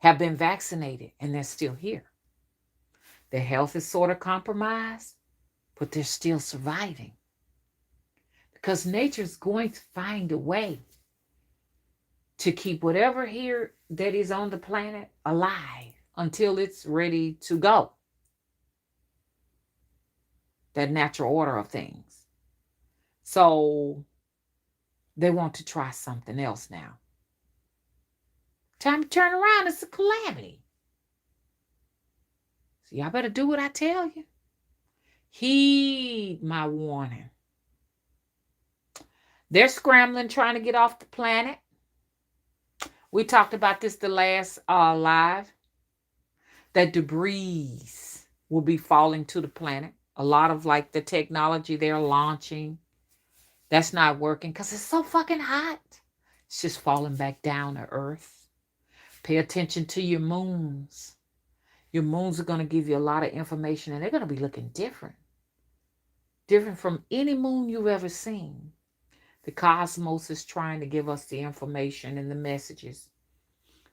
have been vaccinated and they're still here. Their health is sort of compromised, but they're still surviving. Because nature's going to find a way to keep whatever here that is on the planet alive until it's ready to go. That natural order of things. So they want to try something else now. Time to turn around. It's a calamity. So y'all better do what I tell you. Heed my warning. They're scrambling, trying to get off the planet. We talked about this the last live. That debris will be falling to the planet. A lot of like the technology they're launching, that's not working because it's so fucking hot. It's just falling back down to Earth. Pay attention to your moons. Your moons are going to give you a lot of information and they're going to be looking different. Different from any moon you've ever seen. The cosmos is trying to give us the information and the messages.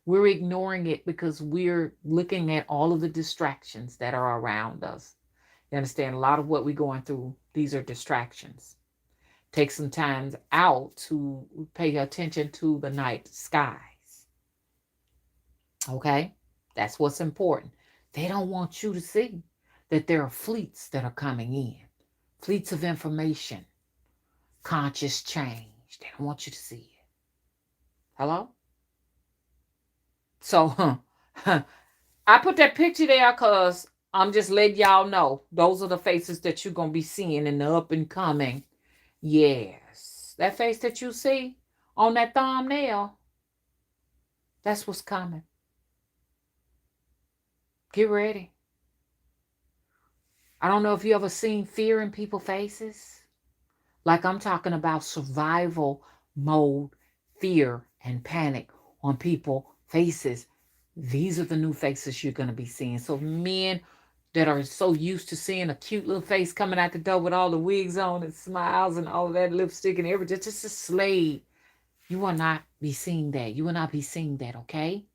We're ignoring it because we're looking at all of the distractions that are around us. You understand? A lot of what we're going through, these are distractions. Take some time out to pay attention to the night skies. Okay? That's what's important. They don't want you to see that there are fleets that are coming in. Fleets of information. Conscious change. They don't want you to see it. Hello? So, I put that picture there because I'm just letting y'all know those are the faces that you're going to be seeing in the up and coming. Yes. That face that you see on that thumbnail, that's what's coming. Get ready. I don't know if you ever seen fear in people's faces. Like I'm talking about survival mode, fear and panic on people's faces. These are the new faces you're going to be seeing. So men that are so used to seeing a cute little face coming out the door with all the wigs on and smiles and all of that lipstick and everything, just a slave. You will not be seeing that. You will not be seeing that, okay?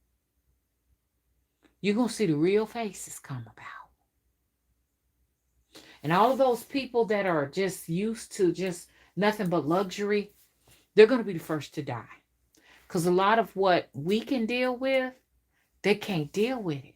You're going to see the real faces come about. And all of those people that are just used to just nothing but luxury, they're going to be the first to die. Because a lot of what we can deal with, they can't deal with it.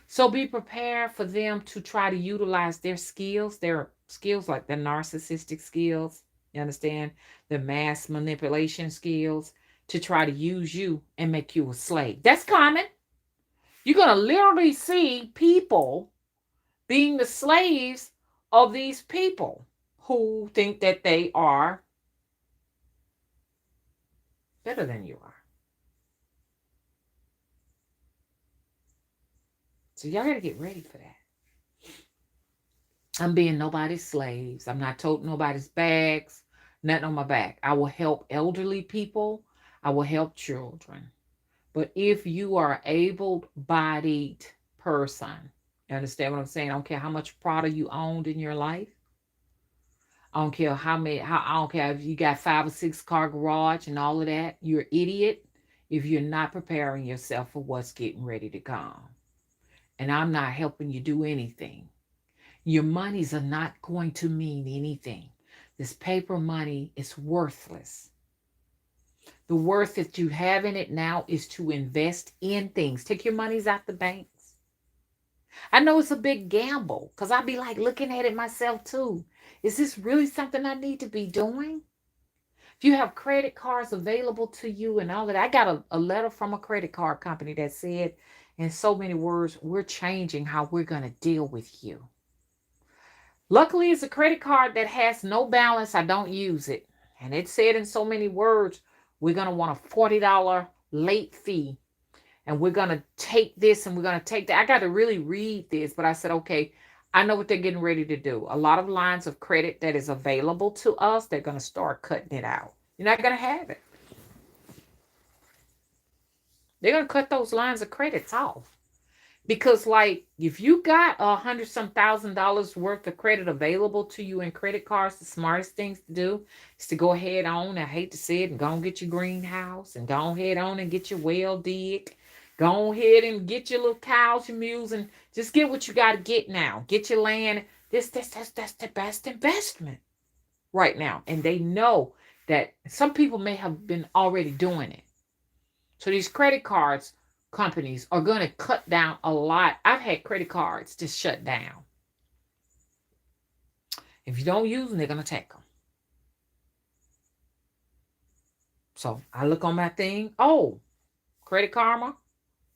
So be prepared for them to try to utilize their skills like the narcissistic skills, you understand, the mass manipulation skills, to try to use you and make you a slave. That's common. You're going to literally see people being the slaves of these people who think that they are better than you are. So y'all got to get ready for that. I'm being nobody's slaves. I'm not toting nobody's bags, nothing on my back. I will help elderly people. I will help children. But if you are an able-bodied person, you understand what I'm saying? I don't care how much product you owned in your life. I don't care I don't care if you got 5 or 6 car garage and all of that. You're an idiot if you're not preparing yourself for what's getting ready to come. And I'm not helping you do anything. Your monies are not going to mean anything. This paper money is worthless. The worth that you have in it now is to invest in things. Take your monies out the banks. I know it's a big gamble because I'd be like looking at it myself too. Is this really something I need to be doing? If you have credit cards available to you and all that, I got a letter from a credit card company that said, in so many words, we're changing how we're going to deal with you. Luckily, it's a credit card that has no balance. I don't use it. And it said in so many words, we're going to want a $40 late fee. And we're going to take this and we're going to take that. I got to really read this. But I said, okay, I know what they're getting ready to do. A lot of lines of credit that is available to us, they're going to start cutting it out. You're not going to have it. They're going to cut those lines of credits off. Because like if you got $100,000 worth of credit available to you in credit cards, the smartest things to do is to go ahead on, I hate to say it, and go and get your greenhouse and go ahead on and get your well dig. Go ahead and get your little cows, your mules, and just get what you got to get now. Get your land. That's the best investment right now. And they know that some people may have been already doing it. So these credit cards companies are going to cut down a lot. I've had credit cards just shut down. If you don't use them, they're going to take them. So I look on my thing. Oh, Credit Karma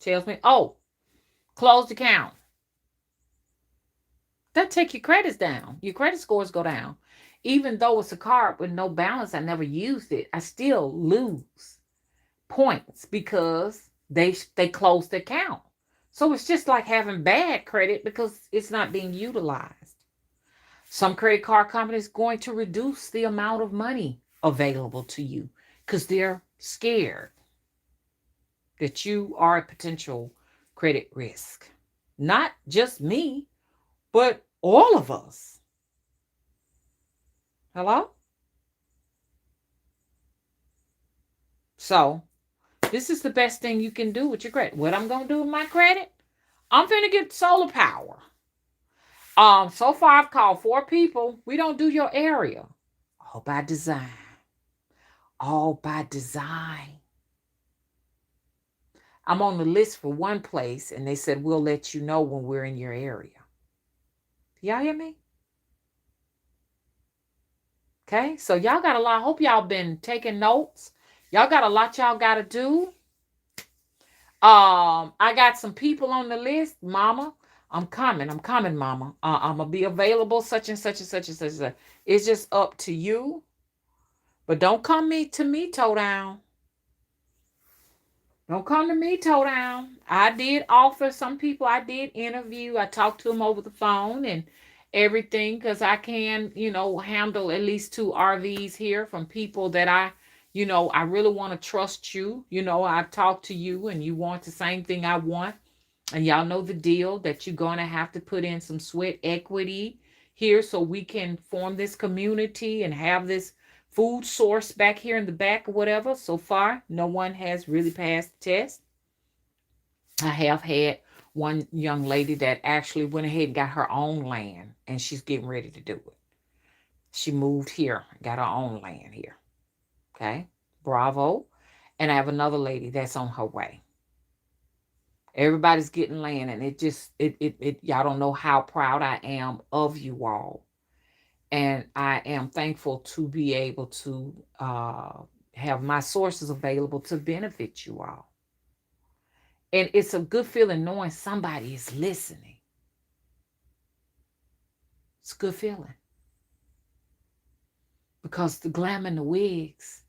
tells me, oh, closed account. That take your credits down. Your credit scores go down. Even though it's a card with no balance, I never used it. I still lose points because they closed the account. So it's just like having bad credit because it's not being utilized. Some credit card companies going to reduce the amount of money available to you because they're scared that you are a potential credit risk. Not just me, but all of us. Hello? So this is the best thing you can do with your credit. What I'm going to do with my credit? I'm finna get solar power. So far I've called 4 people. We don't do your area. All by design. All by design. I'm on the list for one place and they said, we'll let you know when we're in your area. Y'all hear me? Okay, so y'all got a lot. I hope y'all been taking notes. Y'all got a lot y'all got to do. I got some people on the list, Mama. I'm coming. I'm coming, Mama. I'm gonna be available, such and such and such and such and such. It's just up to you, but don't come to me toe down. Don't come to me toe down. I did offer some people. I did interview. I talked to them over the phone and everything because I can, handle at least two RVs here from people that I really want to trust you. I've talked to you and you want the same thing I want. And y'all know the deal that you're going to have to put in some sweat equity here so we can form this community and have this food source back here in the back or whatever. So far, no one has really passed the test. I have had one young lady that actually went ahead and got her own land and she's getting ready to do it. She moved here, got her own land here. Okay. Bravo. And I have another lady that's on her way. Everybody's getting land, and y'all don't know how proud I am of you all. And I am thankful to be able to have my sources available to benefit you all. And it's a good feeling knowing somebody is listening. It's a good feeling. Because the glam and the wigs,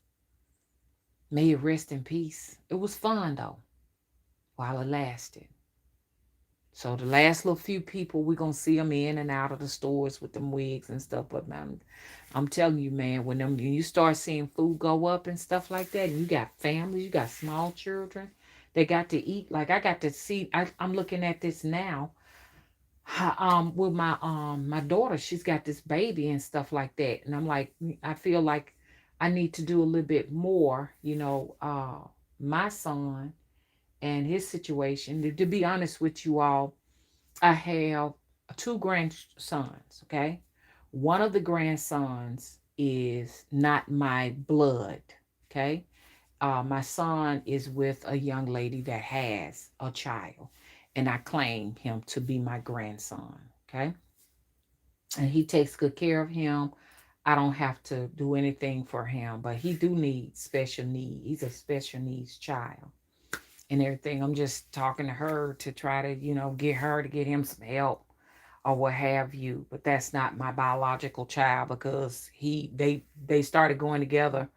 may it rest in peace. It was fun though, while it lasted. So the last little few people, we're going to see them in and out of the stores with them wigs and stuff. But man, I'm telling you, man, when you start seeing food go up and stuff like that, and you got families, you got small children, they got to eat. Like I got to see, I'm looking at this now. With my daughter, she's got this baby and stuff like that, and I'm like, I feel like I need to do a little bit more, my son and his situation. To be honest with you all, I have two grandsons, okay? One of the grandsons is not my blood, okay? My son is with a young lady that has a child, and I claim him to be my grandson, okay? And he takes good care of him. I don't have to do anything for him, but he do need special need. He's a special needs child and everything. I'm just talking to her to try to, get her to get him some help or what have you. But that's not my biological child because they started going together,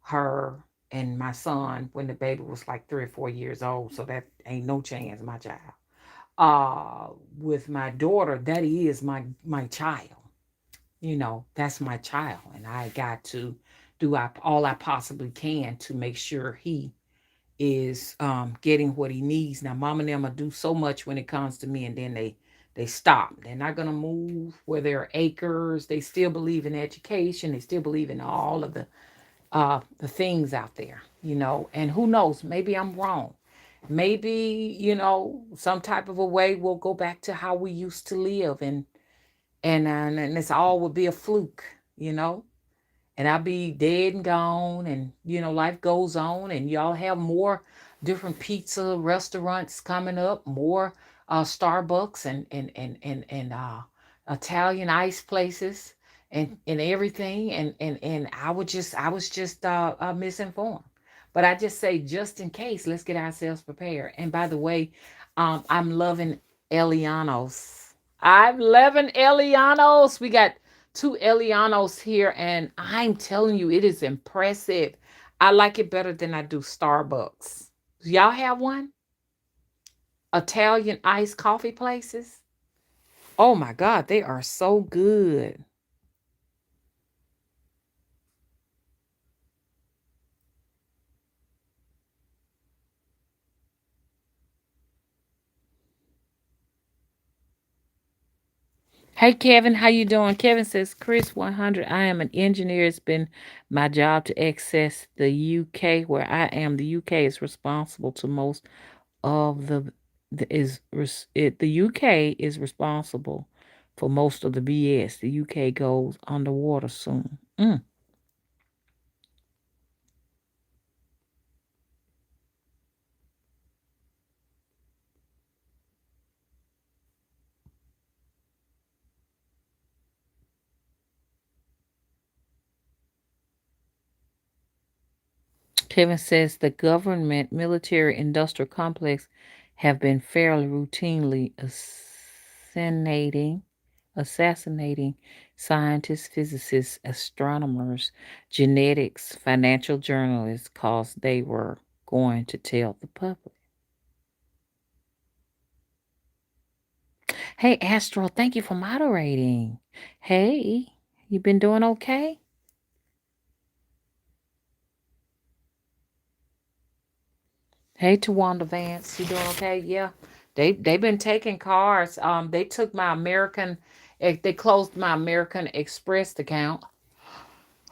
her and my son, when the baby was like 3 or 4 years old. So that ain't no chance, my child. With my daughter, that is my child. That's my child, and I got to do all I possibly can to make sure he is getting what he needs. Now, mom and them will do so much when it comes to me, and then they stop. They're not gonna move where there are acres. They still believe in education. They still believe in all of the things out there, And who knows? Maybe I'm wrong. Maybe some type of a way we'll go back to how we used to live, and it's all would be a fluke, and I'll be dead and gone, and life goes on, and y'all have more different pizza restaurants coming up, more Starbucks and Italian ice places and everything, and I was just misinformed. But I just say, just in case, let's get ourselves prepared. And by the way, I'm loving Elianos. I'm loving Elianos. We got two Elianos here, and I'm telling you, it is impressive. I like it better than I do Starbucks. Do y'all have one? Italian iced coffee places? Oh my God, they are so good. Hey Kevin, how you doing? Kevin says, Chris 100, I am an engineer. It's been my job to access the UK where I am. The UK is responsible to most of the UK is responsible for most of the BS. The UK goes underwater soon. Kevin says the government military industrial complex have been fairly routinely assassinating scientists, physicists, astronomers, genetics, financial journalists because they were going to tell the public. Hey, Astro, thank you for moderating. Hey, you been doing okay? Hey, Tawanda Vance, you doing okay? Yeah, they've been taking cars. They took my they closed my American Express account,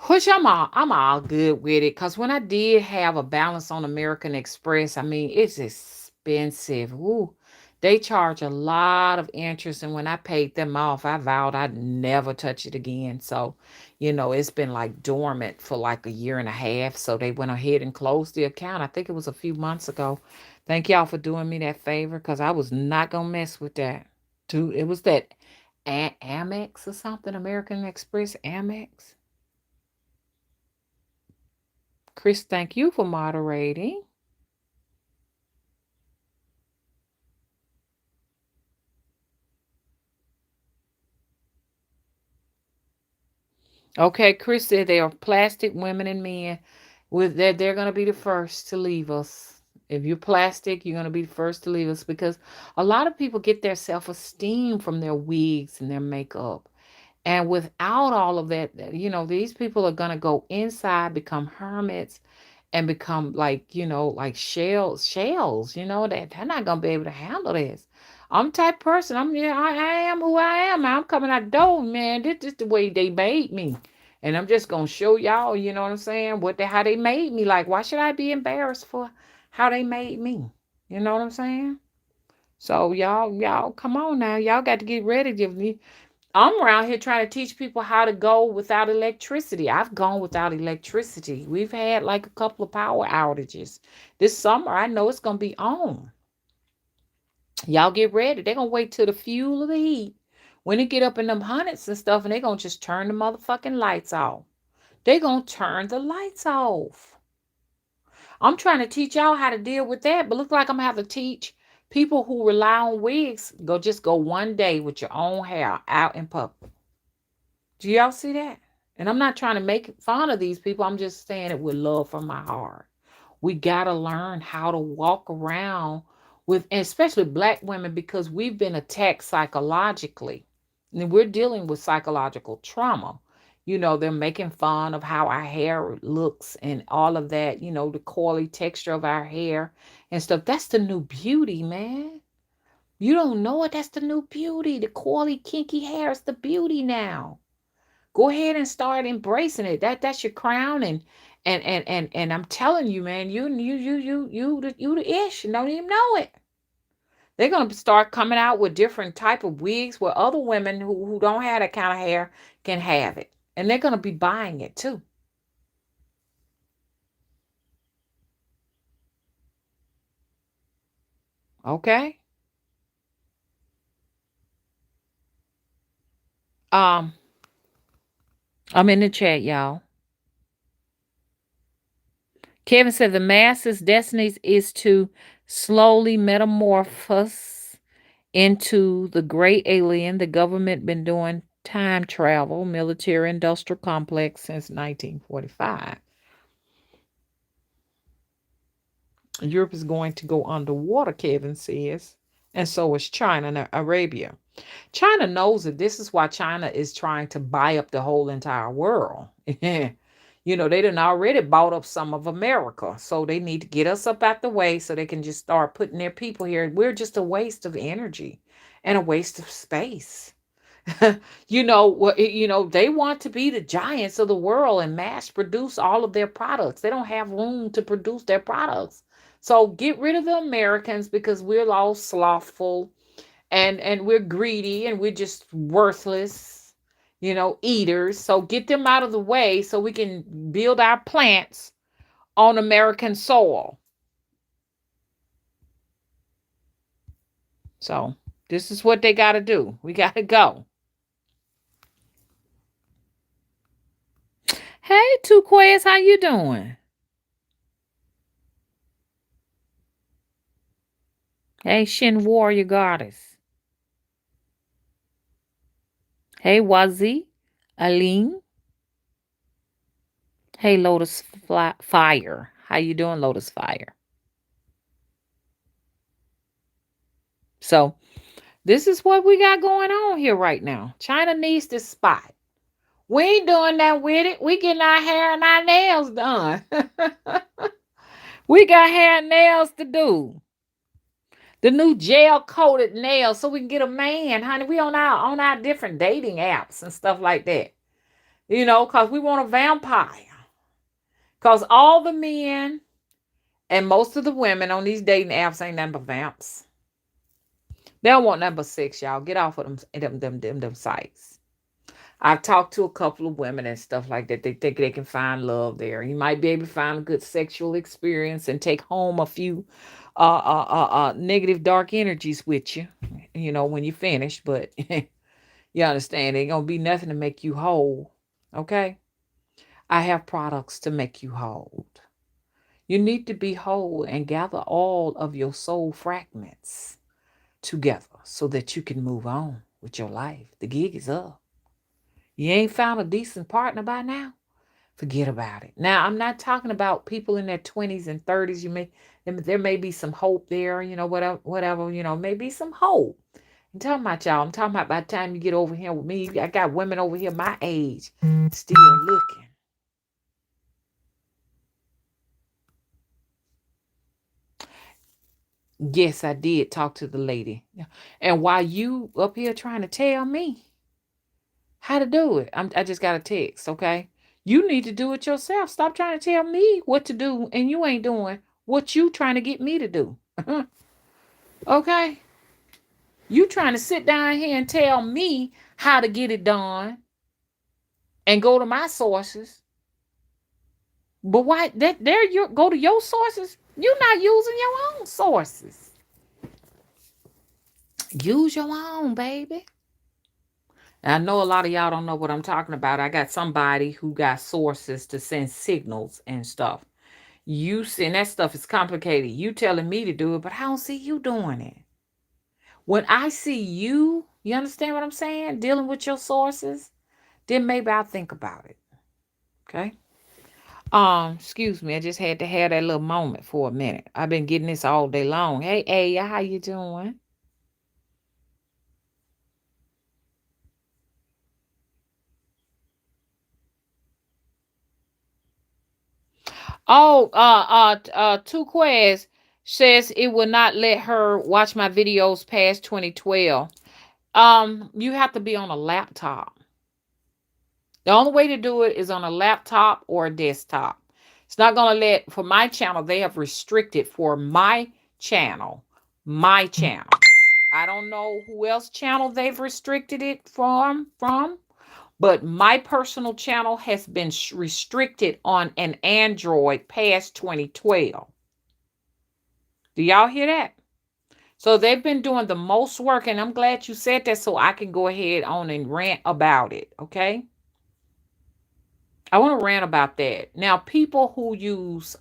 which I'm all good with it. Cause when I did have a balance on American Express, I mean it's expensive. Woo, they charge a lot of interest, and when I paid them off, I vowed I'd never touch it again. So, it's been like dormant for like a year and a half. So they went ahead and closed the account. I think it was a few months ago. Thank y'all for doing me that favor, cause I was not gonna mess with that. Too, it was that Amex or something, American Express Amex. Chris, thank you for moderating. Okay, Chris said they are plastic women and men. With that, they're gonna be the first to leave us. If you're plastic, you're gonna be the first to leave us because a lot of people get their self-esteem from their wigs and their makeup. And without all of that, these people are gonna go inside, become hermits, and become like shells, that they're not gonna be able to handle this. I'm the type of person. I am who I am. I'm coming out the door, man. This is the way they made me. And I'm just gonna show y'all, you know what I'm saying, how they made me. Like, why should I be embarrassed for how they made me? You know what I'm saying? So y'all come on now. Y'all got to get ready. I'm around here trying to teach people how to go without electricity. I've gone without electricity. We've had like a couple of power outages. This summer, I know it's going to be on. Y'all get ready. They're going to wait till the fuel of the heat. When it get up in them hundreds and stuff, and they're going to just turn the motherfucking lights off. They're going to turn the lights off. I'm trying to teach y'all how to deal with that, but look like I'm going to have to teach people who rely on wigs, go one day with your own hair out in public. Do y'all see that? And I'm not trying to make fun of these people. I'm just saying it with love from my heart. We got to learn how to walk around with, and especially black women, because we've been attacked psychologically. And we're dealing with psychological trauma. They're making fun of how our hair looks and all of that, the coily texture of our hair and stuff. That's the new beauty, man. You don't know it. That's the new beauty. The coily, kinky hair is the beauty now. Go ahead and start embracing it. That's your crown, and I'm telling you, man, you the ish. You don't even know it. They're gonna start coming out with different type of wigs where other women who don't have that kind of hair can have it, and they're gonna be buying it too. Okay. Um, I'm in the chat, y'all. Kevin said the masses' destinies is to slowly metamorphose into the great alien. The government been doing time travel, military industrial complex since 1945. Europe is going to go underwater, Kevin says, and so is China and Arabia. China knows that this is why China is trying to buy up the whole entire world. They done already bought up some of America. So they need to get us up out the way so they can just start putting their people here. We're just a waste of energy and a waste of space. They want to be the giants of the world and mass produce all of their products. They don't have room to produce their products. So get rid of the Americans because we're all slothful and we're greedy and we're just worthless, eaters. So get them out of the way so we can build our plants on American soil. So this is what they got to do. We got to go. Hey, Two Quest, how you doing? Hey, Shin Warrior Goddess. Hey, Wazi. Aline. Hey, Lotus Fire. How you doing, Lotus Fire? So, this is what we got going on here right now. China needs this spot. We ain't doing that with it. We getting our hair and our nails done. We got hair and nails to do. The new gel coated nails, so we can get a man, honey. We on our different dating apps and stuff like that. Cause we want a vampire. Cause all the men and most of the women on these dating apps ain't nothing but vamps. They don't want nothing but sex, y'all. Get off of them sites. I've talked to a couple of women and stuff like that. They think they can find love there. You might be able to find a good sexual experience and take home a few negative dark energies with you, when you finish. But you understand, ain't gonna be nothing to make you whole. Okay? I have products to make you whole. You need to be whole and gather all of your soul fragments together so that you can move on with your life. The gig is up. You ain't found a decent partner by now? Forget about it. Now, I'm not talking about people in their 20s and 30s. There may be some hope there, whatever, maybe some hope. I'm talking about y'all. I'm talking about by the time you get over here with me, I got women over here my age still looking. Yes, I did talk to the lady. And while you up here trying to tell me how to do it, I just got a text, okay? You need to do it yourself. Stop trying to tell me what to do and you ain't doing what you trying to get me to do. Okay? You trying to sit down here and tell me how to get it done and go to my sources. But why that there you go to your sources? You're not using your own sources. Use your own, baby. And I know a lot of y'all don't know what I'm talking about. I got somebody who got sources to send signals and stuff. You saying that stuff is complicated. You telling me to do it, but I don't see you doing it. When I see you understand what I'm saying? Dealing with your sources, then maybe I'll think about it. Okay. Excuse me, I just had to have that little moment for a minute. I've been getting this all day long. Hey, Aya, how you doing? Oh, Tuquez says it will not let her watch my videos past 2012. You have to be on a laptop. The only way to do it is on a laptop or a desktop. It's not going to let, for my channel, they have restricted for my channel. My channel. I don't know who else channel they've restricted it from, but my personal channel has been restricted on an Android past 2012. Do y'all hear that? So they've been doing the most work, and I'm glad you said that so I can go ahead on and rant about it, okay? I want to rant about that. Now, people who use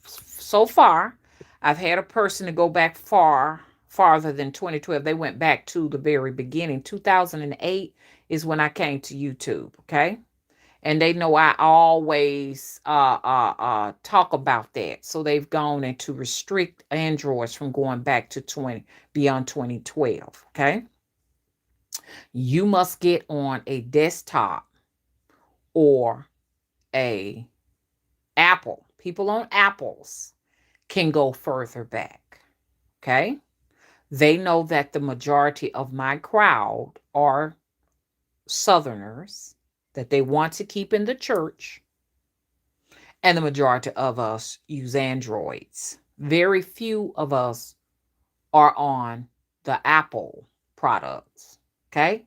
so far, I've had a person to go back farther than 2012. They went back to the very beginning. 2008 is when I came to YouTube, okay? And they know I always talk about that. So they've gone and to restrict Androids from going back to beyond 2012, okay? You must get on a desktop or a Apple. People on Apples can go further back. Okay. They know that the majority of my crowd are Southerners that they want to keep in the church. And the majority of us use Androids. Very few of us are on the Apple products. Okay.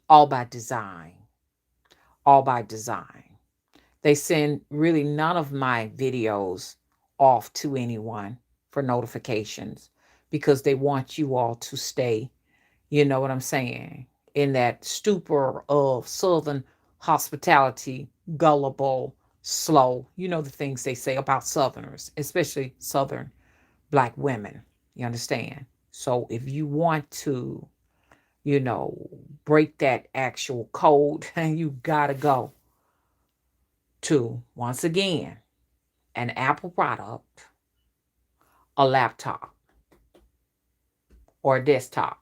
All by design. All by design. They send really none of my videos off to anyone for notifications because they want you all to stay, you know what I'm saying, in that stupor of Southern hospitality, gullible, slow, the things they say about Southerners, especially Southern Black women. You understand? So if you want to, you know, break that actual code, you gotta go to, once again, an Apple product, a laptop, or a desktop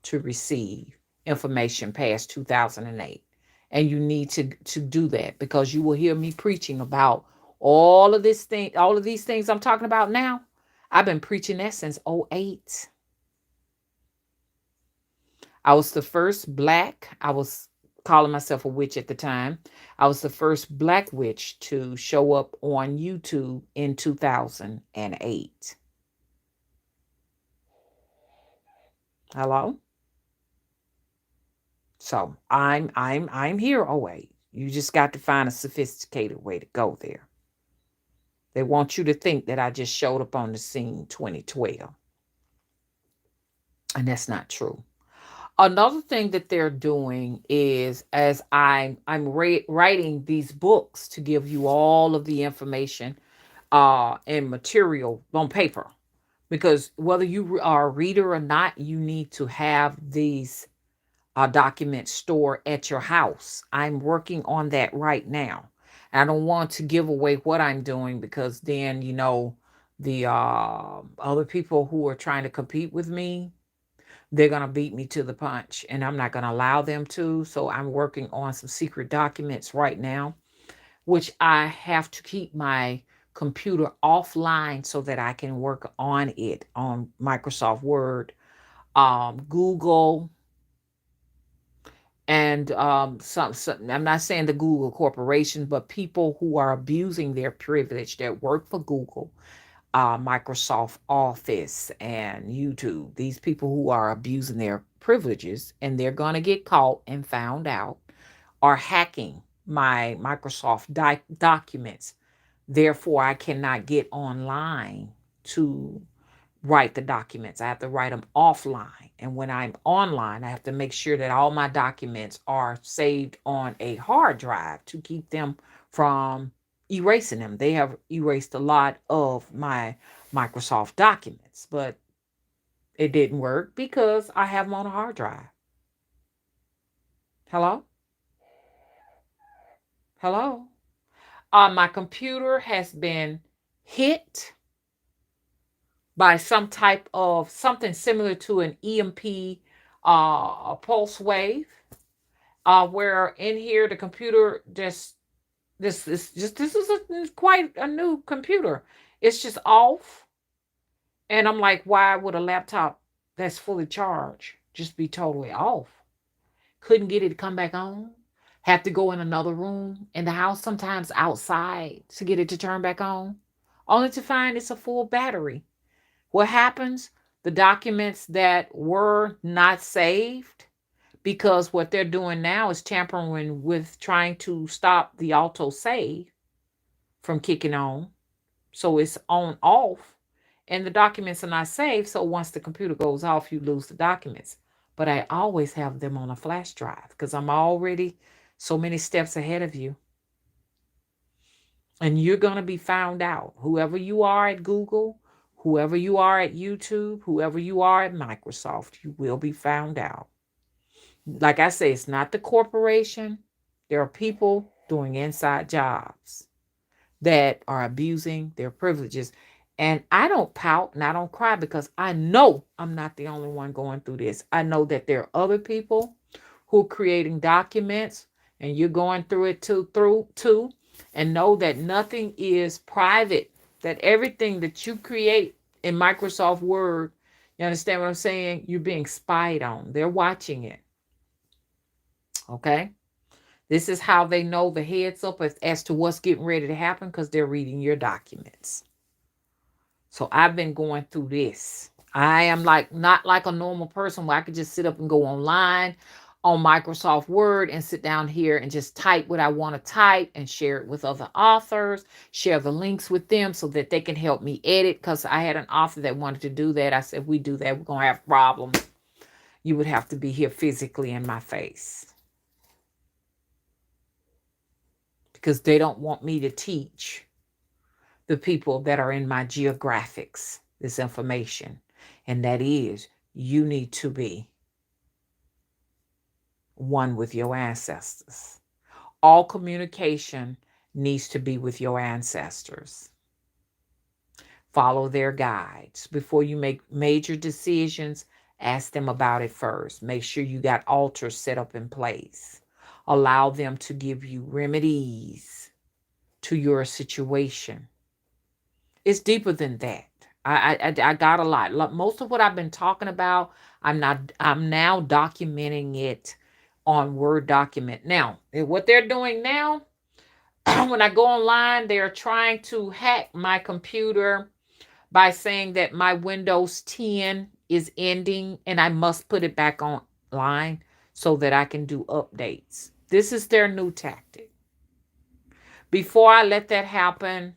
to receive information past 2008. And you need to do that, because you will hear me preaching about all of these things I'm talking about now. I've been preaching that since '08. I was the first black, I was calling myself a witch at the time. I was the first black witch to show up on YouTube in 2008. Hello? So I'm here. Oh wait. You just got to find a sophisticated way to go there. They want you to think that I just showed up on the scene 2012. And that's not true. Another thing that they're doing is, as I'm writing these books to give you all of the information and material on paper, because whether you are a reader or not, you need to have these documents stored at your house. I'm working on that right now. I don't want to give away what I'm doing, because then, the other people who are trying to compete with me, they're going to beat me to the punch, and I'm not going to allow them to. So I'm working on some secret documents right now, which I have to keep my computer offline so that I can work on it on Microsoft Word, Google, and some. I'm not saying the Google corporation, but people who are abusing their privilege that work for Google, Microsoft Office, and YouTube. These people who are abusing their privileges, and they're going to get caught and found out, are hacking my Microsoft documents. Therefore, I cannot get online to write the documents. I have to write them offline. And when I'm online, I have to make sure that all my documents are saved on a hard drive to keep them from erasing them. They have erased a lot of my Microsoft documents, but it didn't work because I have them on a hard drive. Hello? Hello? My computer has been hit by some type of something similar to an EMP pulse wave, where in here the computer just this is quite a new computer. It's just off, and I'm like, why would a laptop that's fully charged just be totally off? Couldn't get it to come back on. Have to go in another room in the house, sometimes outside, to get it to turn back on, only to find it's a full battery. What happens? The documents that were not saved, because what they're doing now is tampering with trying to stop the auto save from kicking on. So it's on off, and the documents are not saved. So once the computer goes off, you lose the documents. But I always have them on a flash drive because I'm already so many steps ahead of you. And you're going to be found out. Whoever you are at Google, whoever you are at YouTube, whoever you are at Microsoft, you will be found out. Like I say, it's not the corporation. There are people doing inside jobs that are abusing their privileges. And I don't pout and I don't cry, because I know I'm not the only one going through this. I know that there are other people who are creating documents, and you're going through it too. And know that nothing is private, that everything that you create in Microsoft Word, you understand what I'm saying? You're being spied on. They're watching it. Okay? This is how they know the heads up as to what's getting ready to happen, because they're reading your documents. So I've been going through this. I am not like a normal person where I could just sit up and go online on Microsoft Word and sit down here and just type what I want to type and share it with other authors, share the links with them so that they can help me edit, because I had an author that wanted to do that. I said, if we do that, we're going to have problems. You would have to be here physically in my face, because they don't want me to teach the people that are in my geographics this information. And that is, you need to be one with your ancestors. All communication needs to be with your ancestors. Follow their guides. Before you make major decisions, ask them about it first. Make sure you got altars set up in place. Allow them to give you remedies to your situation. It's deeper than that. I got a lot. Most of what I've been talking about, I'm now documenting it on Word document. Now, what they're doing now, when I go online, they're trying to hack my computer by saying that my Windows 10 is ending and I must put it back online so that I can do updates. This is their new tactic. Before I let that happen,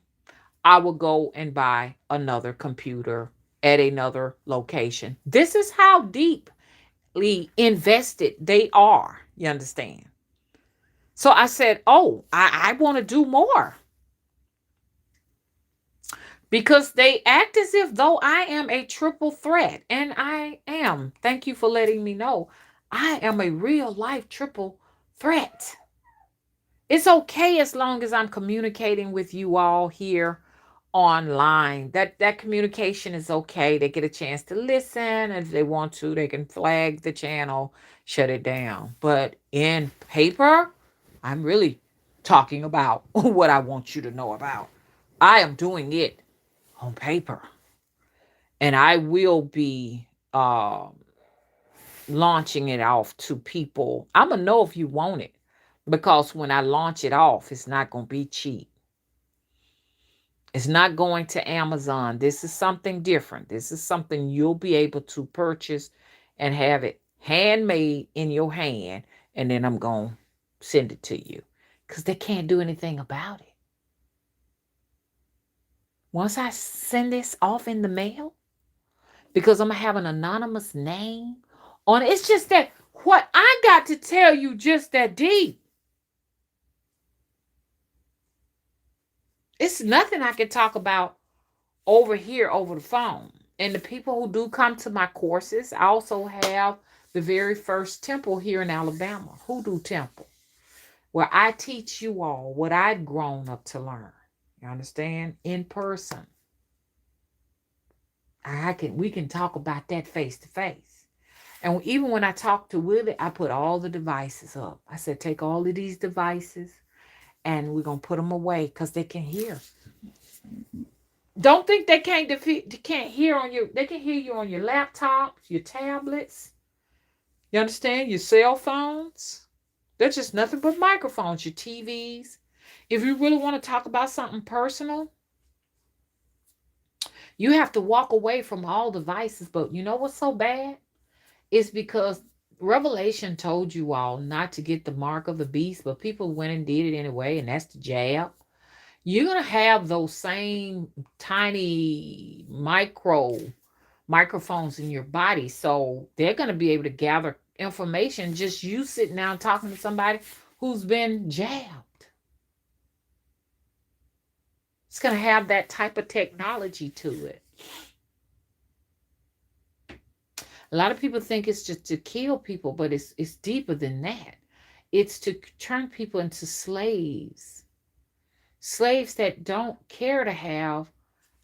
I will go and buy another computer at another location. This is how deeply invested they are. You understand? So I said, oh, I want to do more. Because they act as if though I am a triple threat. And I am. Thank you for letting me know. I am a real life triple threat. It's okay as long as I'm communicating with you all here online. That communication is okay. They get a chance to listen. If they want to, they can flag the channel, shut it down. But in paper, I'm really talking about what I want you to know about. I am doing it on paper. And I will be launching it off to people. I'm going to know if you want it because when I launch it off, it's not going to be cheap. It's not going to Amazon. This is something different. This is something you'll be able to purchase and have it handmade in your hand. And then I'm going to send it to you because they can't do anything about it. Once I send this off in the mail, because I'm going to have an anonymous name on it. It's just that what I got to tell you just that deep. It's nothing I can talk about over here over the phone. And the people who do come to my courses, I also have the very first temple here in Alabama, Hoodoo Temple, where I teach you all what I've grown up to learn. You understand? In person. We can talk about that face to face. And even when I talked to Willie, I put all the devices up. I said, take all of these devices and we're going to put them away because they can hear. Don't think they can't hear on you. They can hear you on your laptops, your tablets. You understand? Your cell phones. They're just nothing but microphones, your TVs. If you really want to talk about something personal, you have to walk away from all devices. But you know what's so bad? It's because Revelation told you all not to get the mark of the beast, but people went and did it anyway, and that's the jab. You're going to have those same tiny microphones in your body. So they're going to be able to gather information just you sitting down talking to somebody who's been jabbed. It's going to have that type of technology to it. A lot of people think it's just to kill people, but it's deeper than that. It's to turn people into slaves. Slaves that don't care to have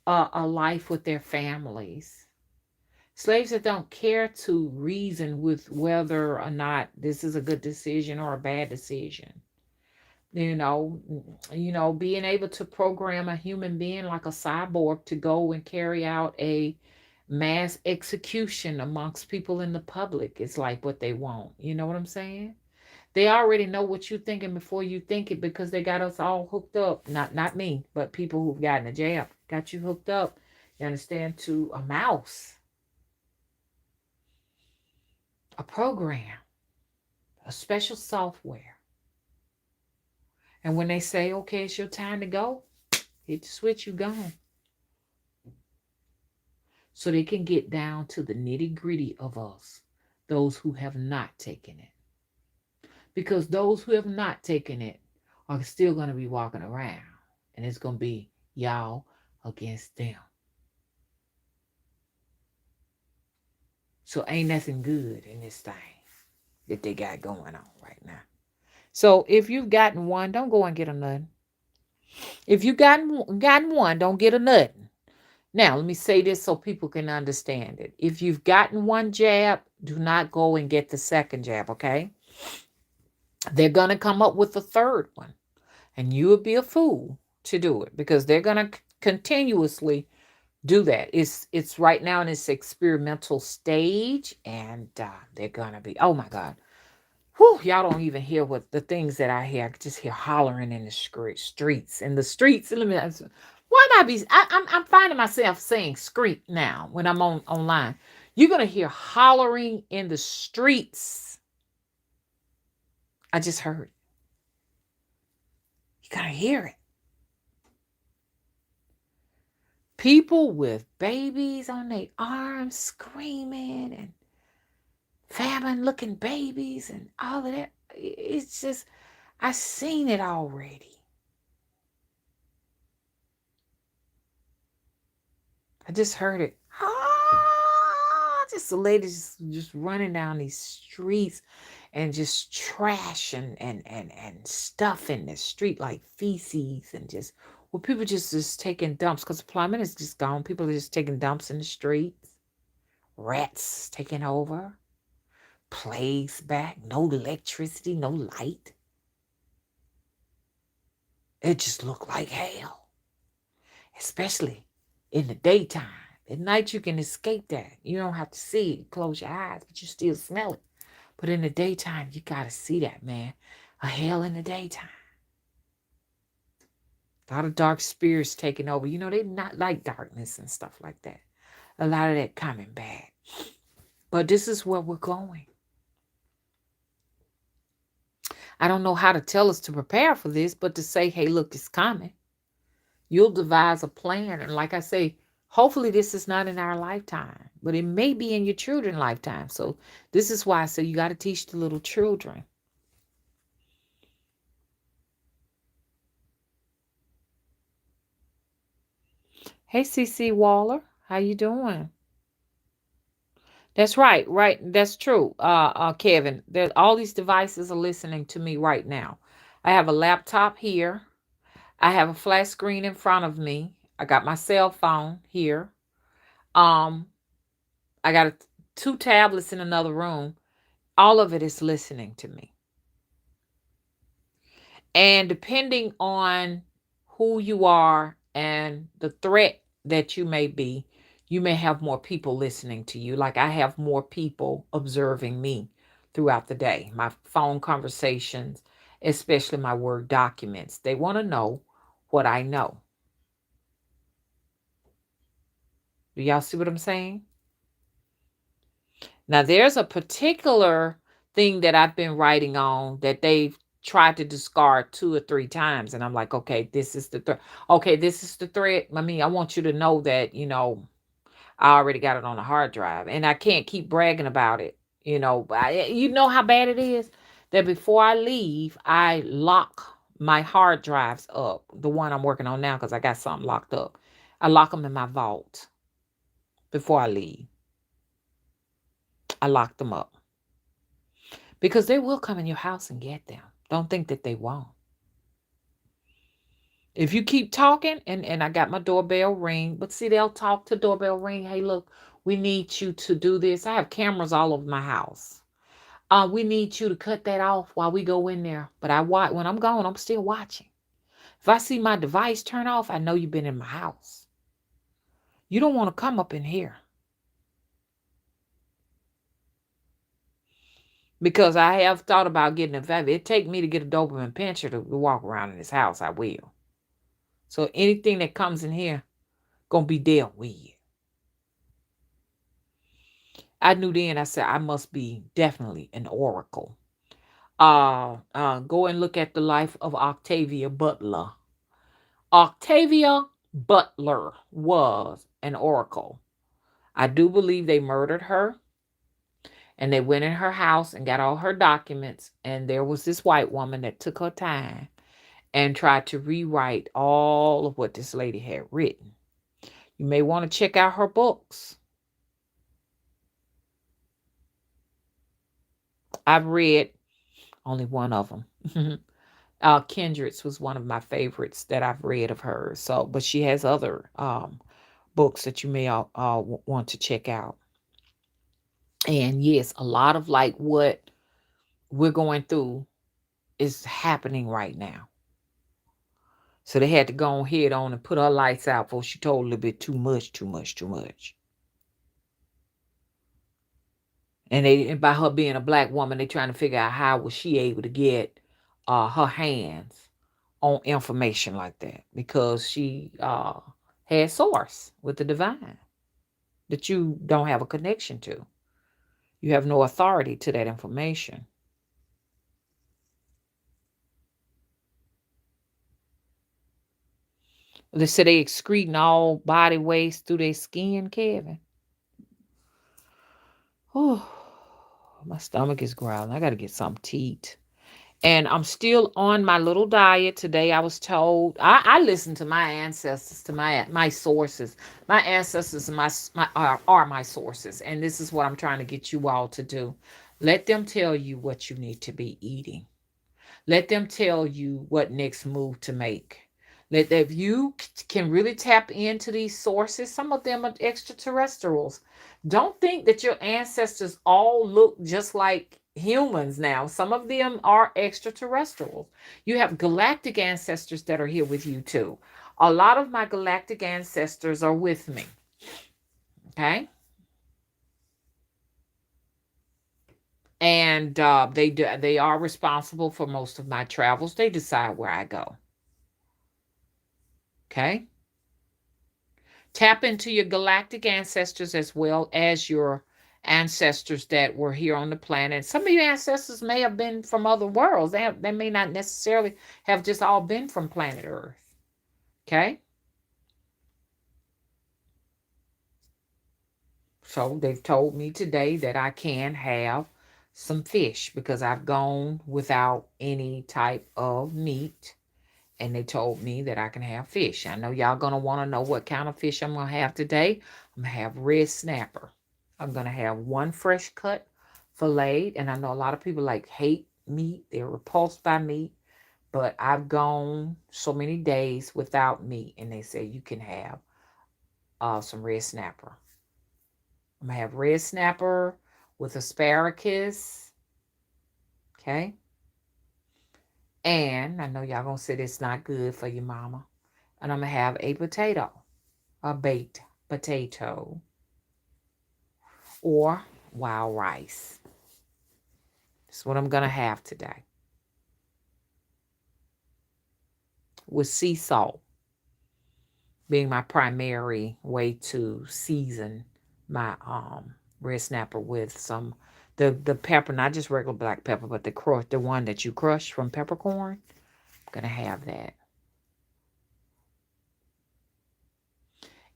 a life with their families. Slaves that don't care to reason with whether or not this is a good decision or a bad decision. You know, being able to program a human being like a cyborg to go and carry out a mass execution amongst people in the public is like what they want. You know what I'm saying? They already know what you're thinking before you think it because they got us all hooked up. Not me, but people who've gotten a jab got you hooked up. You understand? To a mouse, a program, a special software. And when they say, okay, it's your time to go, hit the switch, you gone. So they can get down to the nitty gritty of us, those who have not taken it. Because those who have not taken it are still going to be walking around. And it's going to be y'all against them. So ain't nothing good in this thing that they got going on right now. So if you've gotten one, don't go and get a nothing. If you gotten one, don't get a nothing. Now, let me say this so people can understand it. If you've gotten one jab, do not go and get the second jab, okay? They're going to come up with a third one, and you would be a fool to do it because they're going to continuously do that. It's right now in its experimental stage, and they're going to be, oh my God. Whew, y'all don't even hear what the things that I hear. I just hear hollering in the streets. In the streets. Let me. Why not be? I'm finding myself saying "screet" now when I'm online. You're gonna hear hollering in the streets. I just heard. You gotta hear it. People with babies on their arms screaming and famine-looking babies and all of that. It's just I've seen it already. I just heard it. Ah, just the ladies just running down these streets and just trash and stuff in the street like feces and just well people just taking dumps because the plumbing is just gone. People are just taking dumps in the streets. Rats taking over. Plagues back. No electricity, no light. It just looked like hell. Especially in the daytime. At night, you can escape that. You don't have to see it. Close your eyes, but you still smell it. But in the daytime, you got to see that, man. A hell in the daytime. A lot of dark spirits taking over. You know, they not like darkness and stuff like that. A lot of that coming back. But this is where we're going. I don't know how to tell us to prepare for this, but to say, hey, look, it's coming. You'll devise a plan. And like I say, hopefully this is not in our lifetime, but it may be in your children's lifetime. So this is why I say you got to teach the little children. Hey, CC Waller, how you doing? That's right, right. That's true, Kevin. All these devices are listening to me right now. I have a laptop here. I have a flat screen in front of me. I got my cell phone here. Um, I got two tablets in another room. All of it is listening to me. And depending on who you are and the threat that you may be, you may have more people listening to you. Like I have more people observing me throughout the day. My phone conversations, especially my Word documents, they want to know what I know. Do y'all see what I'm saying? Now, there's a particular thing that I've been writing on that they've tried to discard 2 or 3 times. And I'm like, okay, this is the threat. Okay, this is the threat. I mean, I want you to know that, I already got it on a hard drive and I can't keep bragging about it. You know how bad it is that before I leave, I lock my hard drives up. The one I'm working on now, because I got something locked up. I lock them in my vault before I leave. I lock them up. Because they will come in your house and get them. Don't think that they won't. If you keep talking, and I got my doorbell ring, but see, they'll talk to doorbell ring. Hey, look, we need you to do this. I have cameras all over my house. We need you to cut that off while we go in there. But I watch when I'm gone, I'm still watching. If I see my device turn off, I know you've been in my house. You don't want to come up in here. Because I have thought about getting a valve. It take me to get a Doberman pinscher to walk around in this house. I will. So anything that comes in here gonna be dealt with. I knew then. I said I must be definitely an oracle. Go and look at the life of Octavia Butler. Octavia Butler was an oracle. I do believe they murdered her. And they went in her house and got all her documents. And there was this white woman that took her time and tried to rewrite all of what this lady had written. You may want to check out her books. I've read only one of them. Kindred's was one of my favorites that I've read of hers. So, but she has other books that you may want to check out. And yes, a lot of like what we're going through is happening right now. So they had to go head on and put her lights out before she told a little bit too much, too much, too much. And by her being a black woman, they trying to figure out how was she able to get her hands on information like that, because she had source with the divine that you don't have a connection to. You have no authority to that information. They say they excreting all body waste through their skin, Kevin. Oh, my stomach is growling. I got to get something to eat. And I'm still on my little diet. Today I was told, I listen to my ancestors, to my sources. My ancestors and are my sources. And this is what I'm trying to get you all to do. Let them tell you what you need to be eating. Let them tell you what next move to make. If you can really tap into these sources, some of them are extraterrestrials. Don't think that your ancestors all look just like humans now. Some of them are extraterrestrials. You have galactic ancestors that are here with you too. A lot of my galactic ancestors are with me. Okay. And they are responsible for most of my travels. They decide where I go. Okay. Tap into your galactic ancestors as well as your ancestors that were here on the planet. Some of your ancestors may have been from other worlds. They may not necessarily have just all been from planet Earth. Okay? So they've told me today that I can have some fish because I've gone without any type of meat. And they told me that I can have fish. I know y'all gonna want to know what kind of fish I'm gonna have today. I'm gonna have red snapper. I'm gonna have one fresh cut fillet. And I know a lot of people like hate meat, they're repulsed by meat, but I've gone so many days without meat, and they say you can have some red snapper. I'm gonna have red snapper with asparagus. Okay. And I know y'all gonna say it's not good for your mama. And I'm gonna have a potato, a baked potato, or wild rice. That's what I'm gonna have today. With sea salt being my primary way to season my red snapper with some the pepper, not just regular black pepper, but the one that you crush from peppercorn. I'm gonna have that.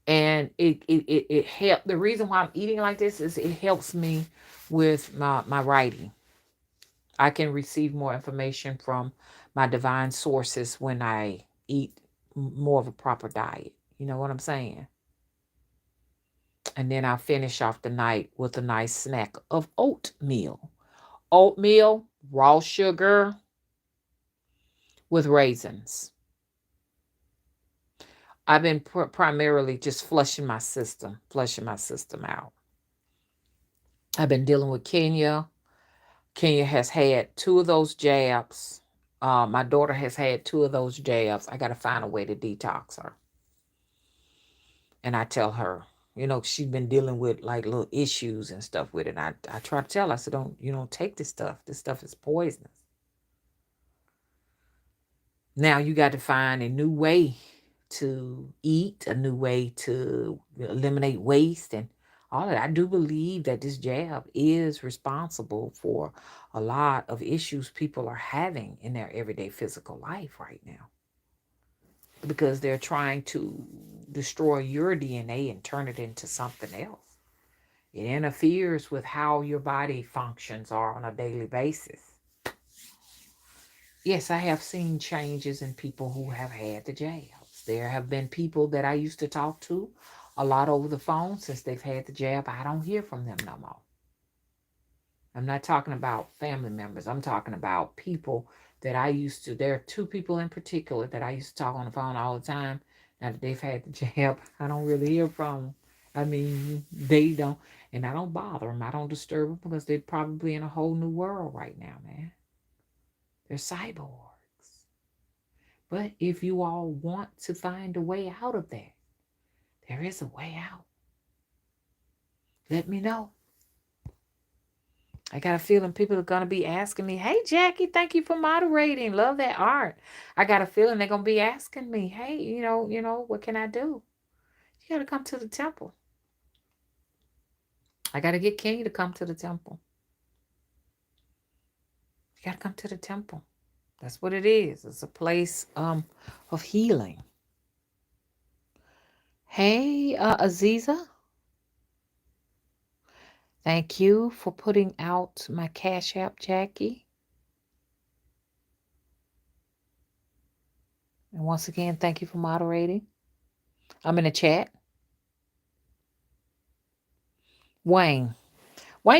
And it help. The reason why I'm eating like this is it helps me with my writing. I can receive more information from my divine sources when I eat more of a proper diet. You know what I'm saying? And then I'll finish off the night with a nice snack of oatmeal. Oatmeal, raw sugar with raisins. I've been primarily just flushing my system out. I've been dealing with Kenya. Kenya has had 2 of those jabs. My daughter has had 2 of those jabs. I got to find a way to detox her. And I tell her, she's been dealing with like little issues and stuff with it. And I try to tell her, I said, don't take this stuff. This stuff is poisonous. Now you got to find a new way to eat, a new way to eliminate waste and all that. I do believe that this jab is responsible for a lot of issues people are having in their everyday physical life right now, because they're trying to destroy your DNA and turn it into something else. It interferes with how your body functions are on a daily basis. Yes, I have seen changes in people who have had the jabs. There have been people that I used to talk to a lot over the phone since they've had the jab. I don't hear from them no more. I'm not talking about family members. I'm talking about people that I used to. There are two people in particular that I used to talk on the phone all the time. Now that they've had the jab, I don't really hear from them. I mean, they don't, and I don't bother them. I don't disturb them because they're probably in a whole new world right now, man. They're cyborgs. But if you all want to find a way out of that, there is a way out. Let me know. I got a feeling people are going to be asking me, hey, Jackie, thank you for moderating. Love that art. I got a feeling they're going to be asking me, hey, what can I do? You got to come to the temple. I got to get King to come to the temple. You got to come to the temple. That's what it is. It's a place of healing. Hey, Aziza. Thank you for putting out my Cash App, Jackie. And once again, thank you for moderating. I'm in the chat. Wayne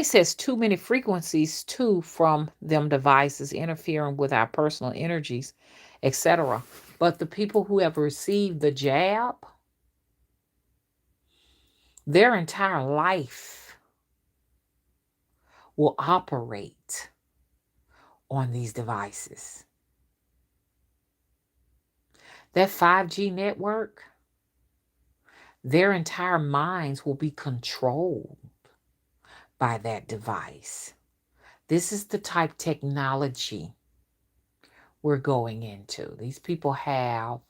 says too many frequencies too from them devices interfering with our personal energies, etc. But the people who have received the jab, their entire life will operate on these devices. That 5G network, their entire minds will be controlled by that device. This is the type of technology we're going into. These people have,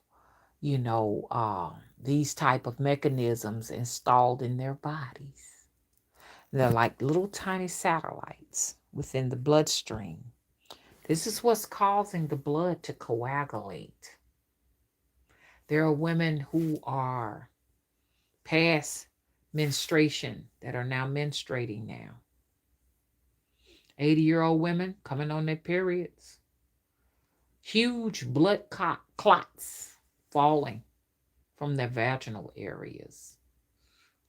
these type of mechanisms installed in their bodies. They're like little tiny satellites within the bloodstream. This is what's causing the blood to coagulate. There are women who are past menstruation that are now menstruating now. 80-year-old women coming on their periods. Huge blood clots falling from their vaginal areas.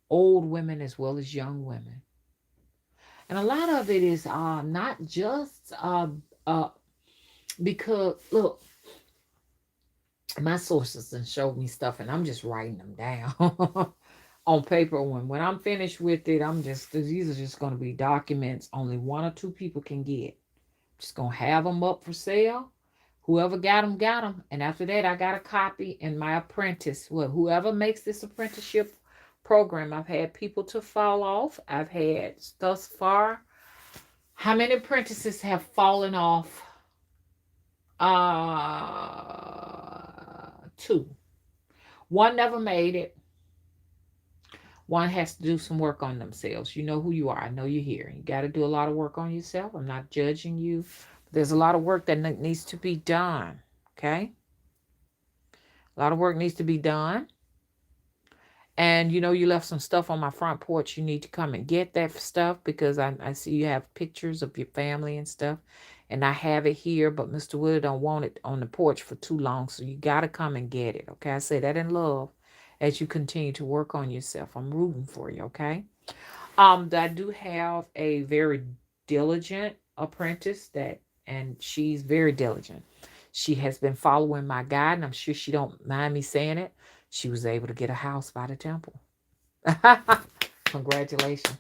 Old women as well as young women. And a lot of it is not just because, look, my sources and showed me stuff and I'm just writing them down on paper. When I'm finished with it, these are just going to be documents only one or two people can get. Just going to have them up for sale. Whoever got them, got them. And after that, I got a copy and my apprentice. Well, whoever makes this apprenticeship program, I've had people to fall off. I've had thus far. How many apprentices have fallen off? 2. One never made it. One has to do some work on themselves. You know who you are. I know you're here. You got to do a lot of work on yourself. I'm not judging you. There's a lot of work that needs to be done. Okay? A lot of work needs to be done. And you left some stuff on my front porch. You need to come and get that stuff because I see you have pictures of your family and stuff. And I have it here, but Mr. Wood don't want it on the porch for too long. So you got to come and get it. Okay? I say that in love as you continue to work on yourself. I'm rooting for you. Okay? I do have a very diligent apprentice and she's very diligent. She has been following my guide, and I'm sure she don't mind me saying it. She was able to get a house by the temple. Congratulations.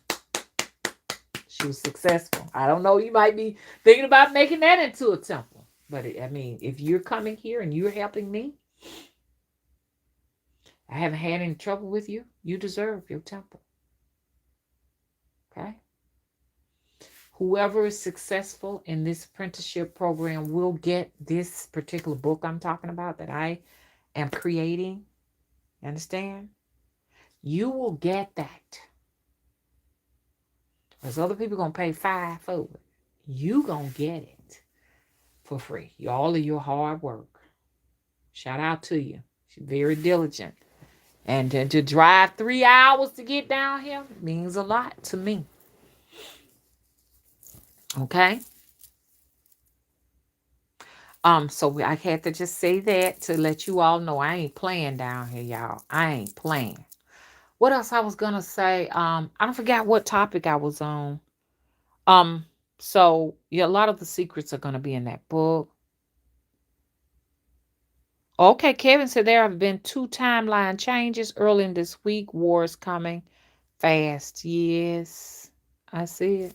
She was successful. I don't know, you might be thinking about making that into a temple. But if you're coming here and you're helping me, I haven't had any trouble with you. You deserve your temple. Okay? Whoever is successful in this apprenticeship program will get this particular book I'm talking about that I am creating. You understand? You will get that. Because other people going to pay $5 for it. You going to get it for free. All of your hard work. Shout out to you. She's very diligent. And to drive 3 hours to get down here means a lot to me. Okay? So I had to just say that to let you all know I ain't playing down here, y'all. I ain't playing. What else I was gonna say? I don't forget what topic I was on. So yeah, a lot of the secrets are going to be in that book. Okay, Kevin said there have been two timeline changes early in this week. War is coming fast. Yes, I see it.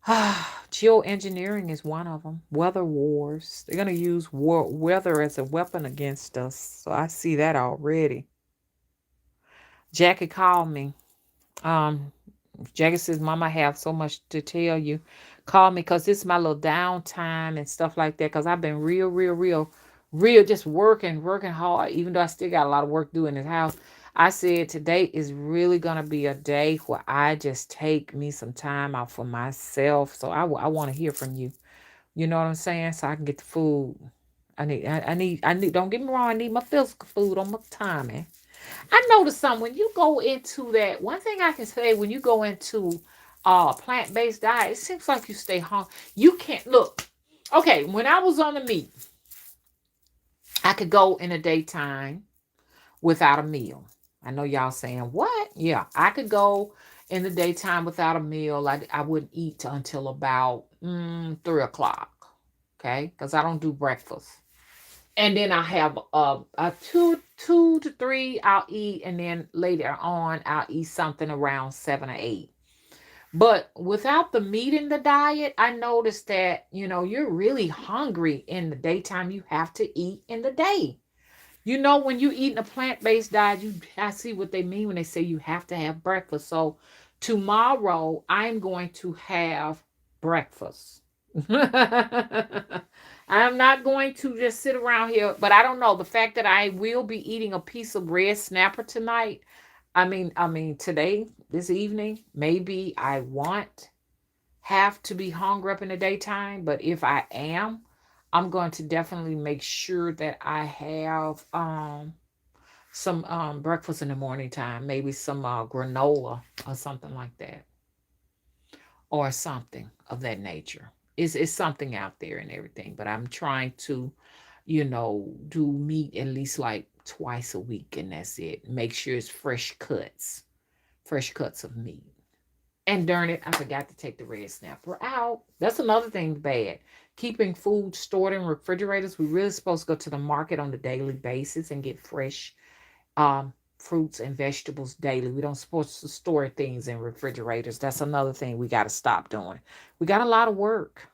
Geoengineering is one of them. Weather wars. They're going to use weather as a weapon against us. So I see that already. Jackie called me. Um, Jackie says, Mama, I have so much to tell you. Call me because it's my little downtime and stuff like that. Because I've been real, just working hard, even though I still got a lot of work to do in this house. I said today is really going to be a day where I just take me some time out for myself. So I want to hear from you. You know what I'm saying? So I can get the food. I need, don't get me wrong, I need my physical food on my time. I noticed something when you go into that. One thing I can say when you go into plant-based diet, it seems like you stay hungry. You can't look. Okay, when I was on the meat, I could go in the daytime without a meal. I know y'all saying what? Yeah, I could go in the daytime without a meal. I wouldn't eat until about 3 o'clock. Okay, because I don't do breakfast. And then I have a two to three I'll eat, and then later on I'll eat something around 7 or 8. But without the meat in the diet, I noticed that you're really hungry in the daytime. You have to eat in the day. When you eat a plant-based diet, I see what they mean when they say you have to have breakfast. So tomorrow I'm going to have breakfast. I'm not going to just sit around here, but I don't know. The fact that I will be eating a piece of red snapper tonight, I mean today, this evening, maybe I won't have to be hungry up in the daytime, but if I am, I'm going to definitely make sure that I have some breakfast in the morning time, maybe some granola or something like that, or something of that nature. It's something out there and everything, but I'm trying to, do meat at least like twice a week, and that's it. Make sure it's fresh cuts of meat. And darn it, I forgot to take the red snapper out. That's another thing bad. Keeping food stored in refrigerators. We're really supposed to go to the market on a daily basis and get fresh fruits and vegetables daily. We don't supposed to store things in refrigerators. That's another thing we got to stop doing. We got a lot of work.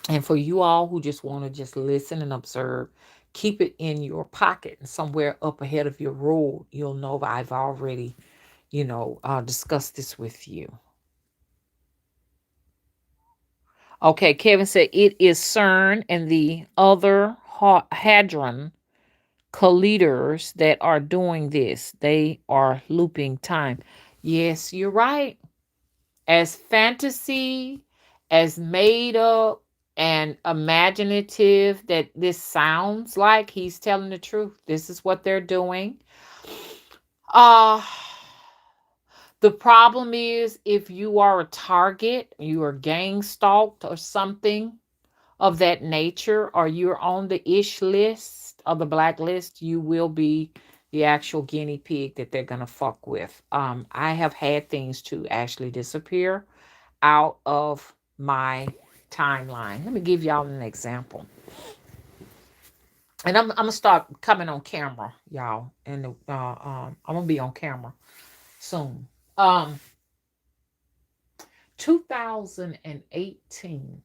And for you all who just want to just listen and observe, keep it in your pocket and somewhere up ahead of your road. You'll know that I've already, discussed this with you. Okay, Kevin said it is CERN and the other hadron colliders that are doing this. They are looping time. Yes, you're right. As fantasy, as made up and imaginative that this sounds like, he's telling the truth. This is what they're doing. Uh the problem is if you are a target, you are gang stalked or something of that nature, or you're on the ish list or the blacklist, you will be the actual guinea pig that they're gonna fuck with. I have had things to actually disappear out of my timeline. Let me give y'all an example. And I'm gonna start coming on camera, y'all. And I'm gonna be on camera soon. 2018,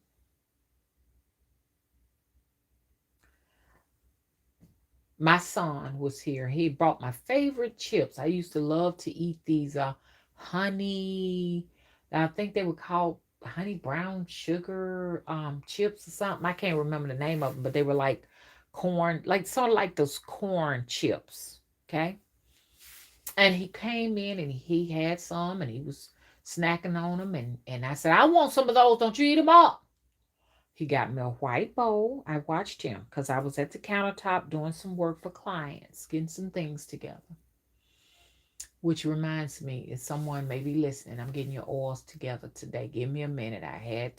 my son was here. He brought my favorite chips. I used to love to eat these honey. I think they were called honey brown sugar chips or something. I can't remember the name of them, but they were like corn, like sort of like those corn chips. Okay. And he came in and he had some and he was snacking on them. And I said, I want some of those. Don't you eat them up? He got me a white bowl. I watched him because I was at the countertop doing some work for clients, getting some things together. Which reminds me, if someone may be listening, I'm getting your oils together today. Give me a minute. I had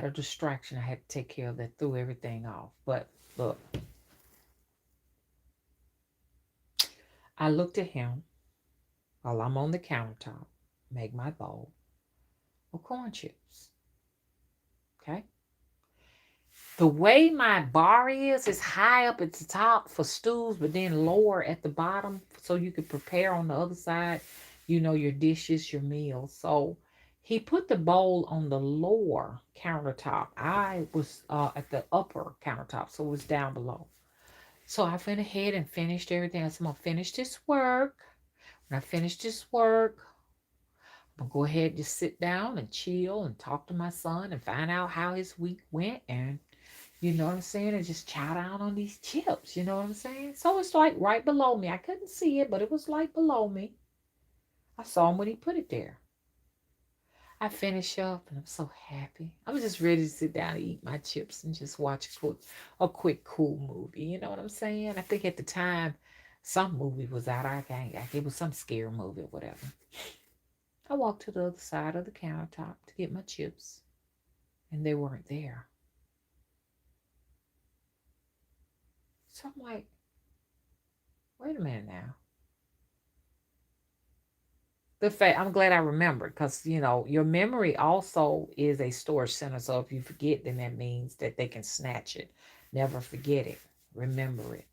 a distraction. I had to take care of that, threw everything off. But look, I looked at him while I'm on the countertop, make my bowl. of corn chips. Okay. The way my bar is high up at the top for stews, but then lower at the bottom so you can prepare on the other side, your dishes, your meals. So he put the bowl on the lower countertop. I was at the upper countertop, so it was down below. So I went ahead and finished everything. I said, I'm going to finish this work. When I finish this work, I'm going to go ahead and just sit down and chill and talk to my son and find out how his week went. And you know what I'm saying? And just chow down on these chips. You know what I'm saying? So it's like right below me. I couldn't see it, but it was like below me. I saw him when he put it there. I finish up and I'm so happy. I was just ready to sit down and eat my chips and just watch a quick cool movie. You know what I'm saying? I think at the time some movie was out. It was some scary movie or whatever. I walked to the other side of the countertop to get my chips and they weren't there. So I'm like, wait a minute now. I'm glad I remembered because your memory also is a storage center. So if you forget, then that means that they can snatch it. Never forget it. Remember it.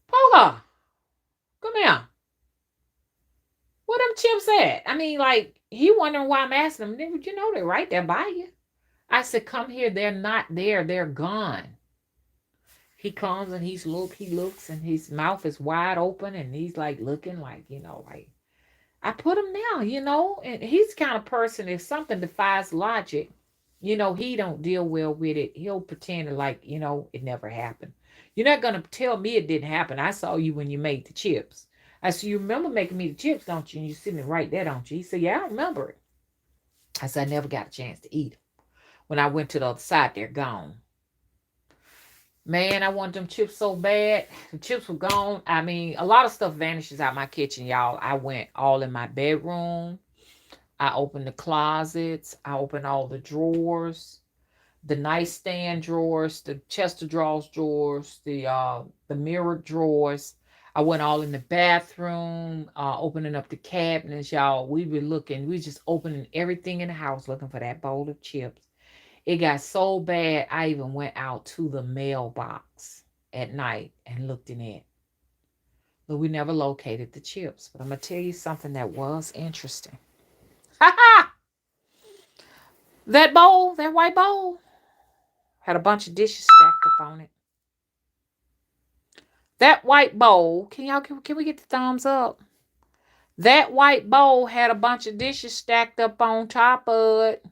Poga, come here. Where them chips at? I mean, like he wondering why I'm asking him. They're right there by you. I said, come here. They're not there. They're gone. He comes and he looks, and his mouth is wide open, and he's like looking like I put him now, and he's the kind of person, if something defies logic, he don't deal well with it. He'll pretend it never happened. You're not going to tell me it didn't happen. I saw you when you made the chips. I said, you remember making me the chips, don't you? And you're sitting right there, don't you? He said, yeah, I remember it. I said, I never got a chance to eat them. When I went to the other side, they're gone. Man, I want them chips so bad. The chips were gone. I mean, a lot of stuff vanishes out my kitchen, y'all. I went all in my bedroom. I opened the closets. I opened all the drawers, the nightstand drawers, the chest of drawers, the mirror drawers. I went all in the bathroom, opening up the cabinets, y'all. We just opening everything in the house looking for that bowl of chips. It got so bad, I even went out to the mailbox at night and looked in it. But we never located the chips. But I'm going to tell you something that was interesting. Ha ha! That white bowl, had a bunch of dishes stacked up on it. That white bowl, can we get the thumbs up? That white bowl had a bunch of dishes stacked up on top of it.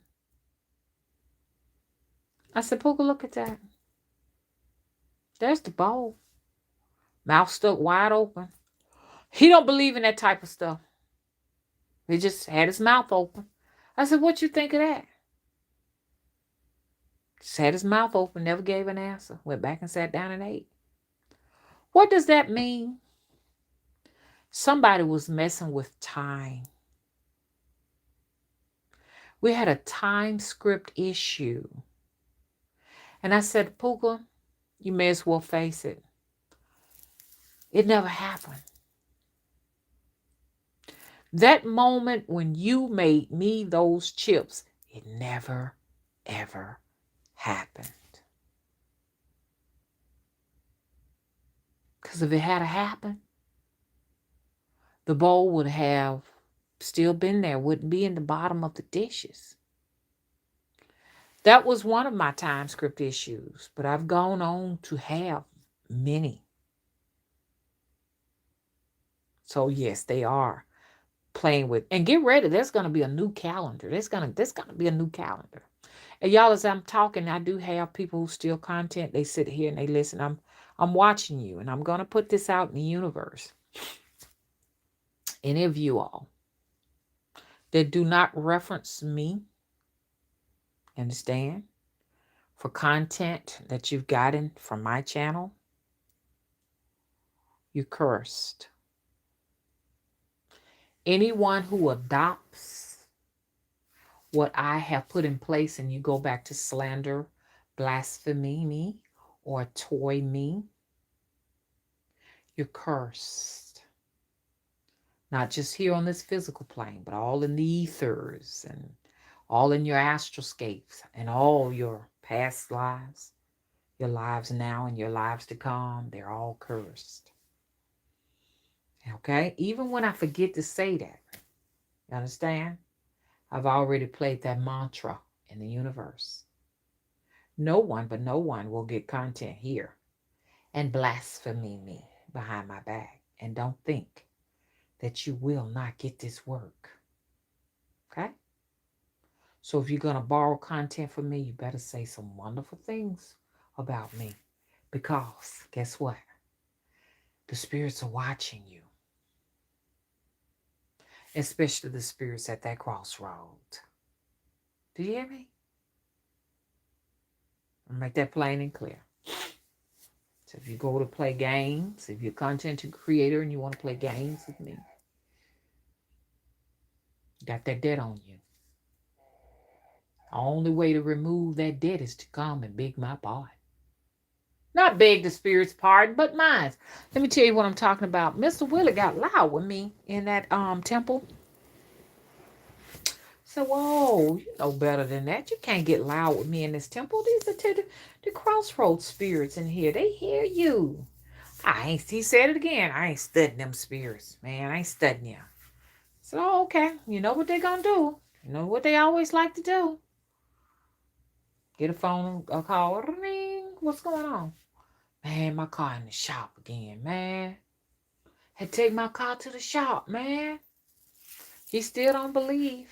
I said, Pooka, look at that. There's the bowl. Mouth stuck wide open. He don't believe in that type of stuff. He just had his mouth open. I said, what you think of that? Just had his mouth open, never gave an answer. Went back and sat down and ate. What does that mean? Somebody was messing with time. We had a time script issue. And I said, Pooka, you may as well face it. It never happened. That moment when you made me those chips, it never, ever happened. Because if it had happened, the bowl would have still been there, wouldn't be in the bottom of the dishes. That was one of my time script issues, but I've gone on to have many. So yes, they are playing with, and get ready. There's going to be a new calendar. There's going to be a new calendar. And y'all, as I'm talking, I do have people who steal content. They sit here and they listen. I'm watching you, and I'm going to put this out in the universe. Any of you all that do not reference me, understand, for content that you've gotten from my channel, you're cursed. Anyone who adopts what I have put in place and you go back to slander, blasphemy me, or toy me, you're cursed. Not just here on this physical plane, but all in the ethers and all in your astroscapes and all your past lives, your lives now and your lives to come, they're all cursed. Okay? Even when I forget to say that, you understand? I've already played that mantra in the universe. No one but no one will get content here and blaspheme me behind my back. And don't think that you will not get this work. Okay? So if you're going to borrow content from me, you better say some wonderful things about me. Because guess what? The spirits are watching you. Especially the spirits at that crossroad. Do you hear me? I'll make that plain and clear. So if you go to play games, if you're a content creator and you want to play games with me, got that debt on you. The only way to remove that debt is to come and beg my pardon. Not beg the spirit's pardon, but mine. Let me tell you what I'm talking about. Mr. Willie got loud with me in that temple. So, whoa, you know better than that. You can't get loud with me in this temple. These are the crossroads spirits in here. They hear you. He said it again. I ain't studying them spirits, man. I ain't studying you. So, okay. You know what they're going to do. You know what they always like to do. Get a phone, a call. Ring. What's going on? Man, my car in the shop again, man. Had to take my car to the shop, man. He still don't believe.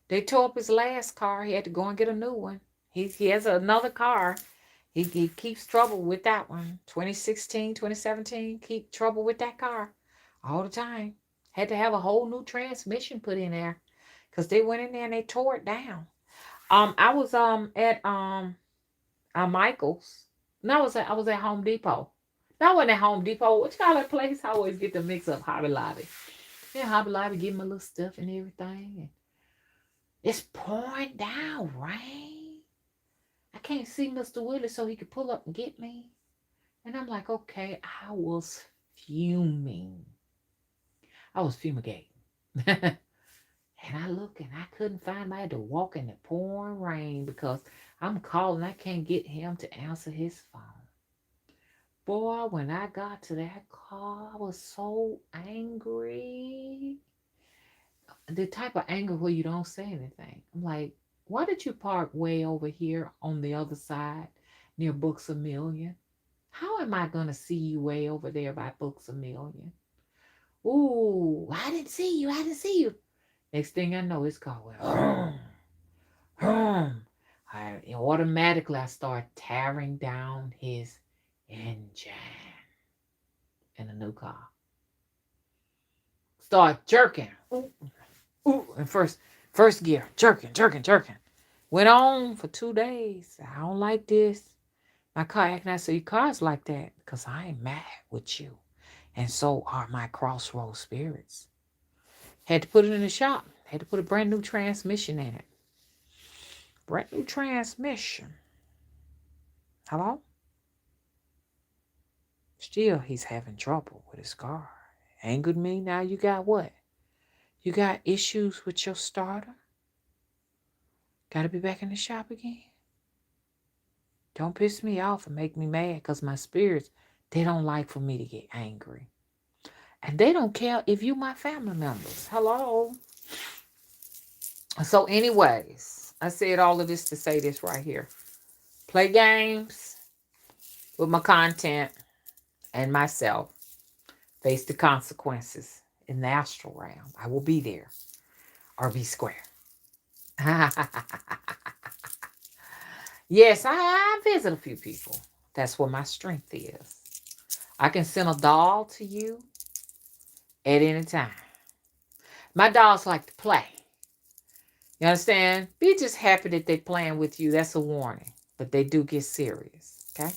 They tore up his last car. He had to go and get a new one. He has another car. He keeps trouble with that one. 2016, 2017, keep trouble with that car all the time. Had to have a whole new transmission put in there because they went in there and they tore it down. I was at Michael's. No, I was at Home Depot. No, I wasn't at Home Depot. What you call that place? I always get the mix up. Hobby Lobby. Yeah, Hobby Lobby, give my little stuff and everything. And it's pouring down rain. I can't see Mr. Willis so he could pull up and get me. And I'm like, okay, I was fuming. I was fumigating. And I look and I couldn't find him. I had to walk in the pouring rain because I'm calling. I can't get him to answer his phone. Boy, when I got to that car, I was so angry. The type of anger where you don't say anything. I'm like, why did you park way over here on the other side near Books A Million? How am I going to see you way over there by Books A Million? Ooh, I didn't see you. I didn't see you. Next thing I know, it's called, automatically I start tearing down his engine in a new car. Start jerking. Ooh, and first gear, jerking. Went on for 2 days. I don't like this. My car acting. I said, your car's like that because I ain't mad with you. And so are my crossroad spirits. Had to put it in the shop. Had to put a brand new transmission in it. Brand new transmission. Hello? Still, he's having trouble with his car. Angered me. Now you got what? You got issues with your starter? Got to be back in the shop again? Don't piss me off and make me mad because my spirits, they don't like for me to get angry. And they don't care if you my family members. Hello? So anyways, I said all of this to say this right here. Play games with my content and myself. Face the consequences in the astral realm. I will be there. RB square. Yes, I visit a few people. That's where my strength is. I can send a doll to you at any time. My dolls like to play. You understand? Be just happy that they're playing with you. That's a warning. But they do get serious. Okay?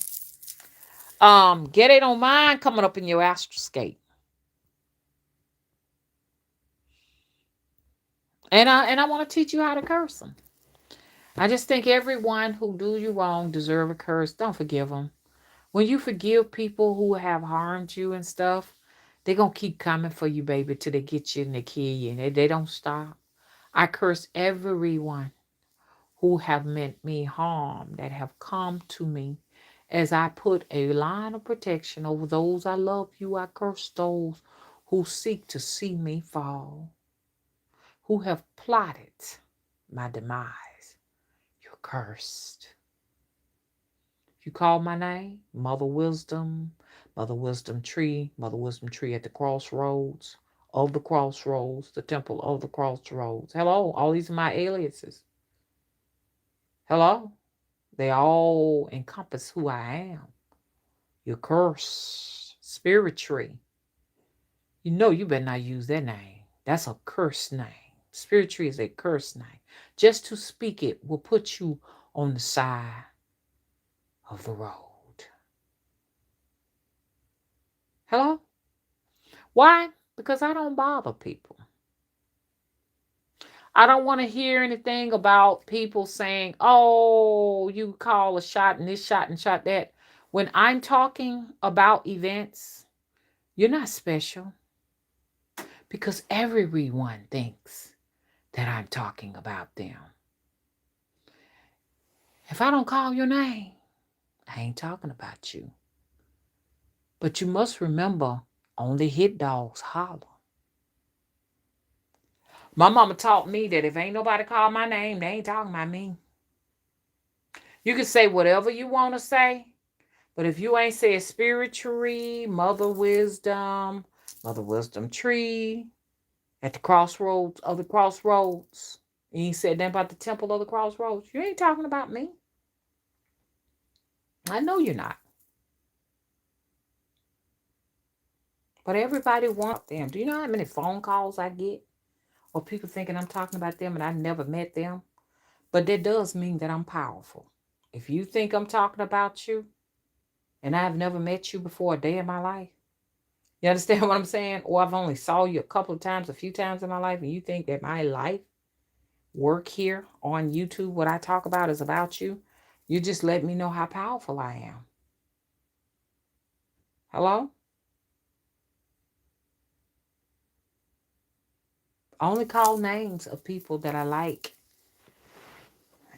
Get it on mind coming up in your astroscape. And I want to teach you how to curse them. I just think everyone who do you wrong deserve a curse. Don't forgive them. When you forgive people who have harmed you and stuff, they're going to keep coming for you, baby, till they get you and they kill you. And they don't stop. I curse everyone who have meant me harm, that have come to me. As I put a line of protection over those I love you, I curse those who seek to see me fall, who have plotted my demise. You're cursed. You call my name, Mother Wisdom Tree, Mother Wisdom Tree at the crossroads of the crossroads, the temple of the crossroads. Hello, all these are my aliases. Hello, they all encompass who I am. You're cursed. Spiritree. You know you better not use that name. That's a cursed name. Spiritree is a cursed name. Just to speak it will put you on the side of the road. Hello? Why? Because I don't bother people. I don't want to hear anything about people saying, oh, you call a shot and this shot and shot that. When I'm talking about events, you're not special because everyone thinks that I'm talking about them. If I don't call your name, I ain't talking about you. But you must remember, only hit dogs holler. My mama taught me that if ain't nobody call my name, they ain't talking about me. You can say whatever you want to say, but if you ain't said Spiritree, Mother Wisdom Tree, at the crossroads of the crossroads, and you ain't said nothing about the temple of the crossroads, you ain't talking about me. I know you're not. But everybody wants them. Do you know how many phone calls I get? Or people thinking I'm talking about them and I never met them? But that does mean that I'm powerful. If you think I'm talking about you and I've never met you before a day in my life, you understand what I'm saying? Or I've only saw you a couple of times, a few times in my life, and you think that my life work here on YouTube, what I talk about is about you, you just let me know how powerful I am. Hello? I only call names of people that I like,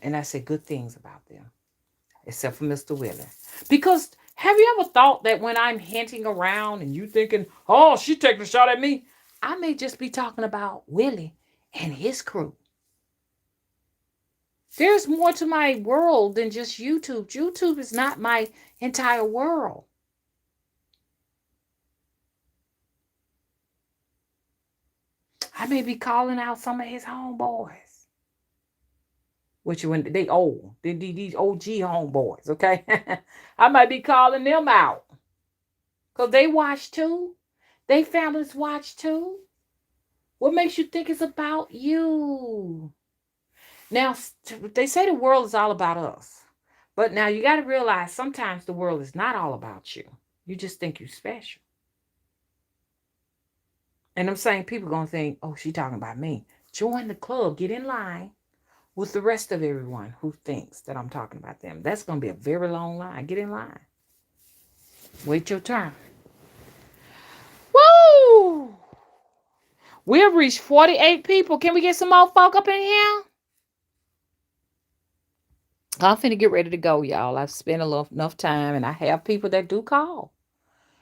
and I say good things about them, except for Mr. Willie. Because have you ever thought that when I'm hinting around and you thinking, oh, she taking a shot at me, I may just be talking about Willie and his crew. There's more to my world than just YouTube. YouTube is not my entire world. I may be calling out some of his homeboys, which when they old, these OG homeboys, okay? I might be calling them out because they watch too. They families watch too. What makes you think it's about you? Now, they say the world is all about us. But now you got to realize sometimes the world is not all about you. You just think you're special. And I'm saying people going to think, oh, she talking about me. Join the club. Get in line with the rest of everyone who thinks that I'm talking about them. That's going to be a very long line. Get in line. Wait your turn. Woo! We have reached 48 people. Can we get some more folk up in here? I'm finna get ready to go, y'all. I've spent enough time, and I have people that do call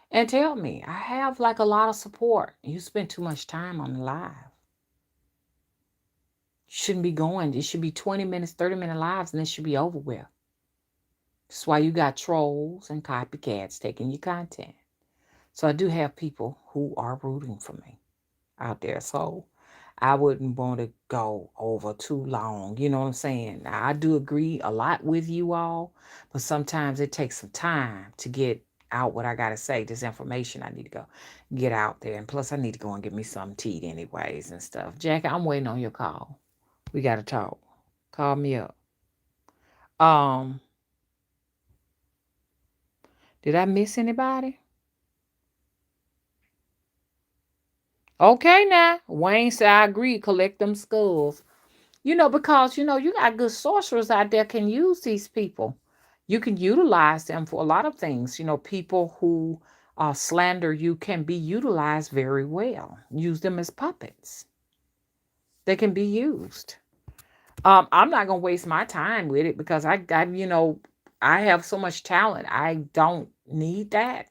and tell me. I have like a lot of support. You spend too much time on the live. You shouldn't be going. It should be 20 minutes, 30-minute lives, and it should be over with. That's why you got trolls and copycats taking your content. So I do have people who are rooting for me out there. So I wouldn't want to go over too long. You know what I'm saying? Now, I do agree a lot with you all, but sometimes it takes some time to get out what I got to say. This information I need to go get out there. And plus, I need to go and get me some tea anyways and stuff. Jackie, I'm waiting on your call. We got to talk. Call me up. Did I miss anybody? Okay, now. Wayne said, I agree. Collect them skulls. Because, you got good sorcerers out there can use these people. You can utilize them for a lot of things. People who slander you can be utilized very well. Use them as puppets. They can be used. I'm not gonna waste my time with it because I have so much talent. I don't need that,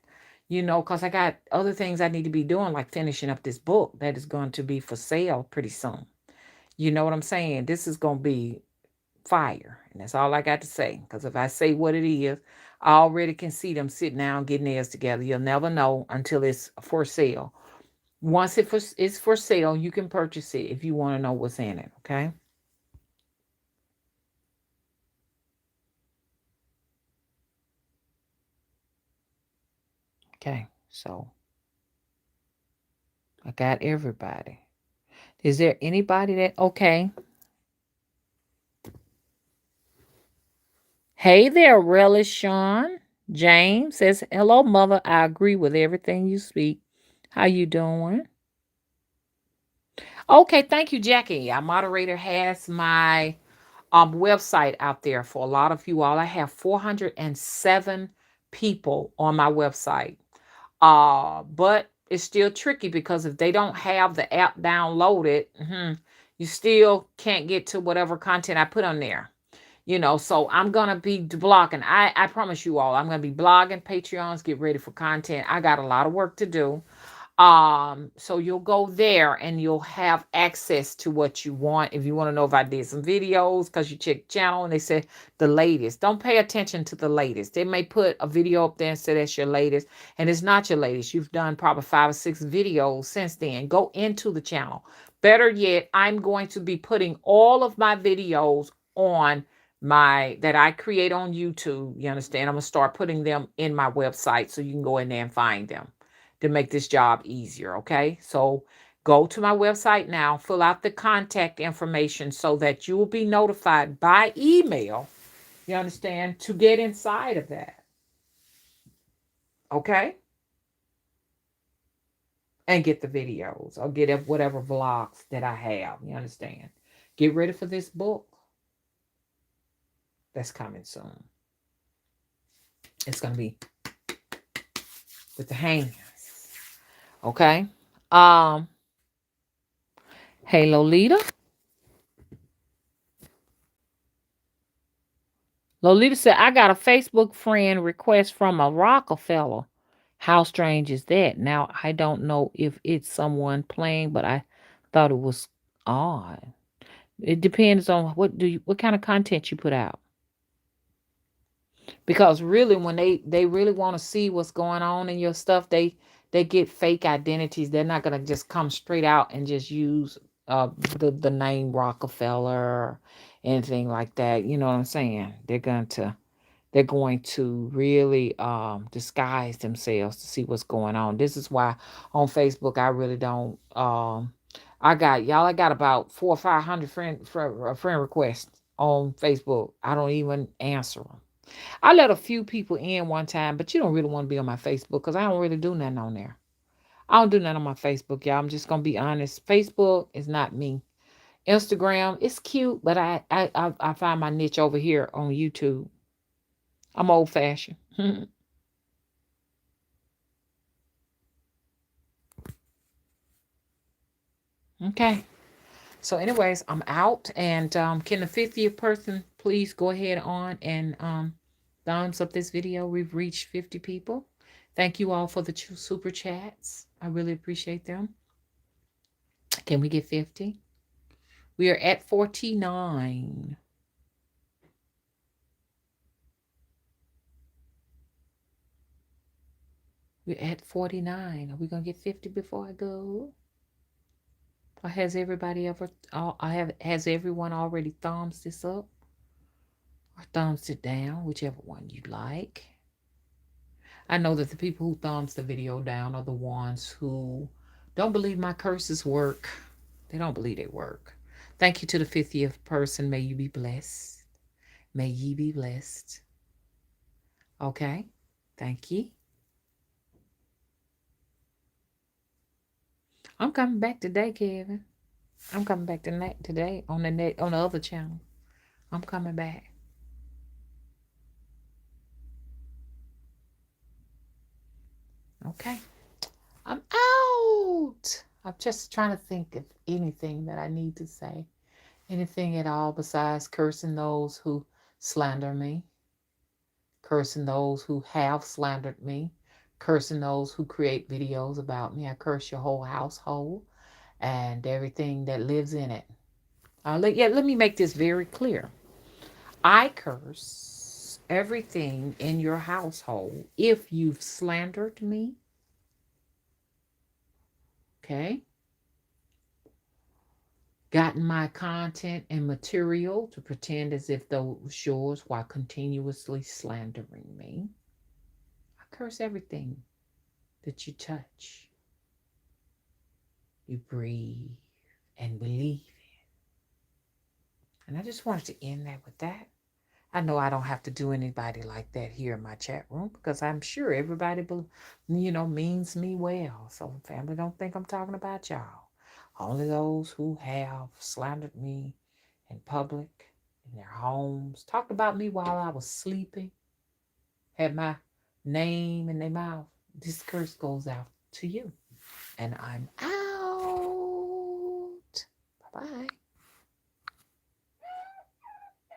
because I got other things I need to be doing, like finishing up this book that is going to be for sale pretty soon. You know what I'm saying? This is gonna be fire, and that's all I got to say. Because if I say what it is, I already can see them sitting down getting theirs together. You'll never know until it's for sale. Once it's for sale, you can purchase it if you want to know what's in it. Okay. Okay. So I got everybody. Is there anybody that okay? Hey there, Relish Sean. James says, "Hello, mother. I agree with everything you speak. How you doing?" Okay, thank you, Jackie. Our moderator has my website out there for a lot of you all. I have 407 people on my website. But it's still tricky because if they don't have the app downloaded, you still can't get to whatever content I put on there. So I'm gonna be blogging. I promise you all, I'm gonna be blogging. Patreons, get ready for content. I got a lot of work to do. So you'll go there and you'll have access to what you want. If you want to know if I did some videos, because you check the channel and they say the latest, don't pay attention to the latest. They may put a video up there and say that's your latest, and it's not your latest. You've done probably 5 or 6 videos since then. Go into the channel. Better yet, I'm going to be putting all of my videos on my that I create on YouTube. You understand? I'm gonna start putting them in my website so you can go in there and find them to make this job easier. Okay. So go to my website now, fill out the contact information so that you will be notified by email. You understand? To get inside of that. Okay. And get the videos or get whatever vlogs that I have. You understand? Get ready for this book that's coming soon. It's going to be with the hands. Okay. Um, hey Lolita. Lolita said, I got a Facebook friend request from a Rockefeller. How strange is that? Now, I don't know if it's someone playing, but I thought it was odd. It depends on what kind of content you put out. Because really when they really want to see what's going on in your stuff, they get fake identities. They're not going to just come straight out and just use the name Rockefeller or anything like that. You know what I'm saying? They're going to really disguise themselves to see what's going on. This is why on Facebook I really don't. I got about 400 or 500 friend requests on Facebook. I don't even answer them. I let a few people in one time, but you don't really want to be on my Facebook because I don't really do nothing on there. I don't do nothing on my Facebook, y'all. I'm just gonna be honest. Facebook is not me. Instagram, it's cute, but I find my niche over here on YouTube. I'm old fashioned. Okay. So, anyways, I'm out. And can the 50th person please go ahead on and thumbs up this video? We've reached 50 people. Thank you all for the super chats. I really appreciate them. Can we get 50? We are at 49. We're at 49. Are we going to get 50 before I go? Or has everybody ever, has everyone already thumbs this up? Or thumbs it down, whichever one you like. I know that the people who thumbs the video down are the ones who don't believe my curses work. They don't believe they work. Thank you to the 50th person. May you be blessed. May ye be blessed. Okay. Thank you. I'm coming back today, Kevin. I'm coming back today on the other channel. I'm coming back. Okay. I'm out. I'm just trying to think of anything that I need to say. Anything at all besides cursing those who slander me, cursing those who have slandered me, cursing those who create videos about me. I curse your whole household and everything that lives in it. Let me make this very clear. I curse everything in your household if you've slandered me, okay? Gotten my content and material to pretend as if those was yours while continuously slandering me. I curse everything that you touch, you breathe, and believe in. And I just wanted to end that with that. I know I don't have to do anybody like that here in my chat room because I'm sure everybody, means me well. So family, don't think I'm talking about y'all. Only those who have slandered me in public, in their homes, talked about me while I was sleeping, had my name in their mouth. This curse goes out to you. And I'm out.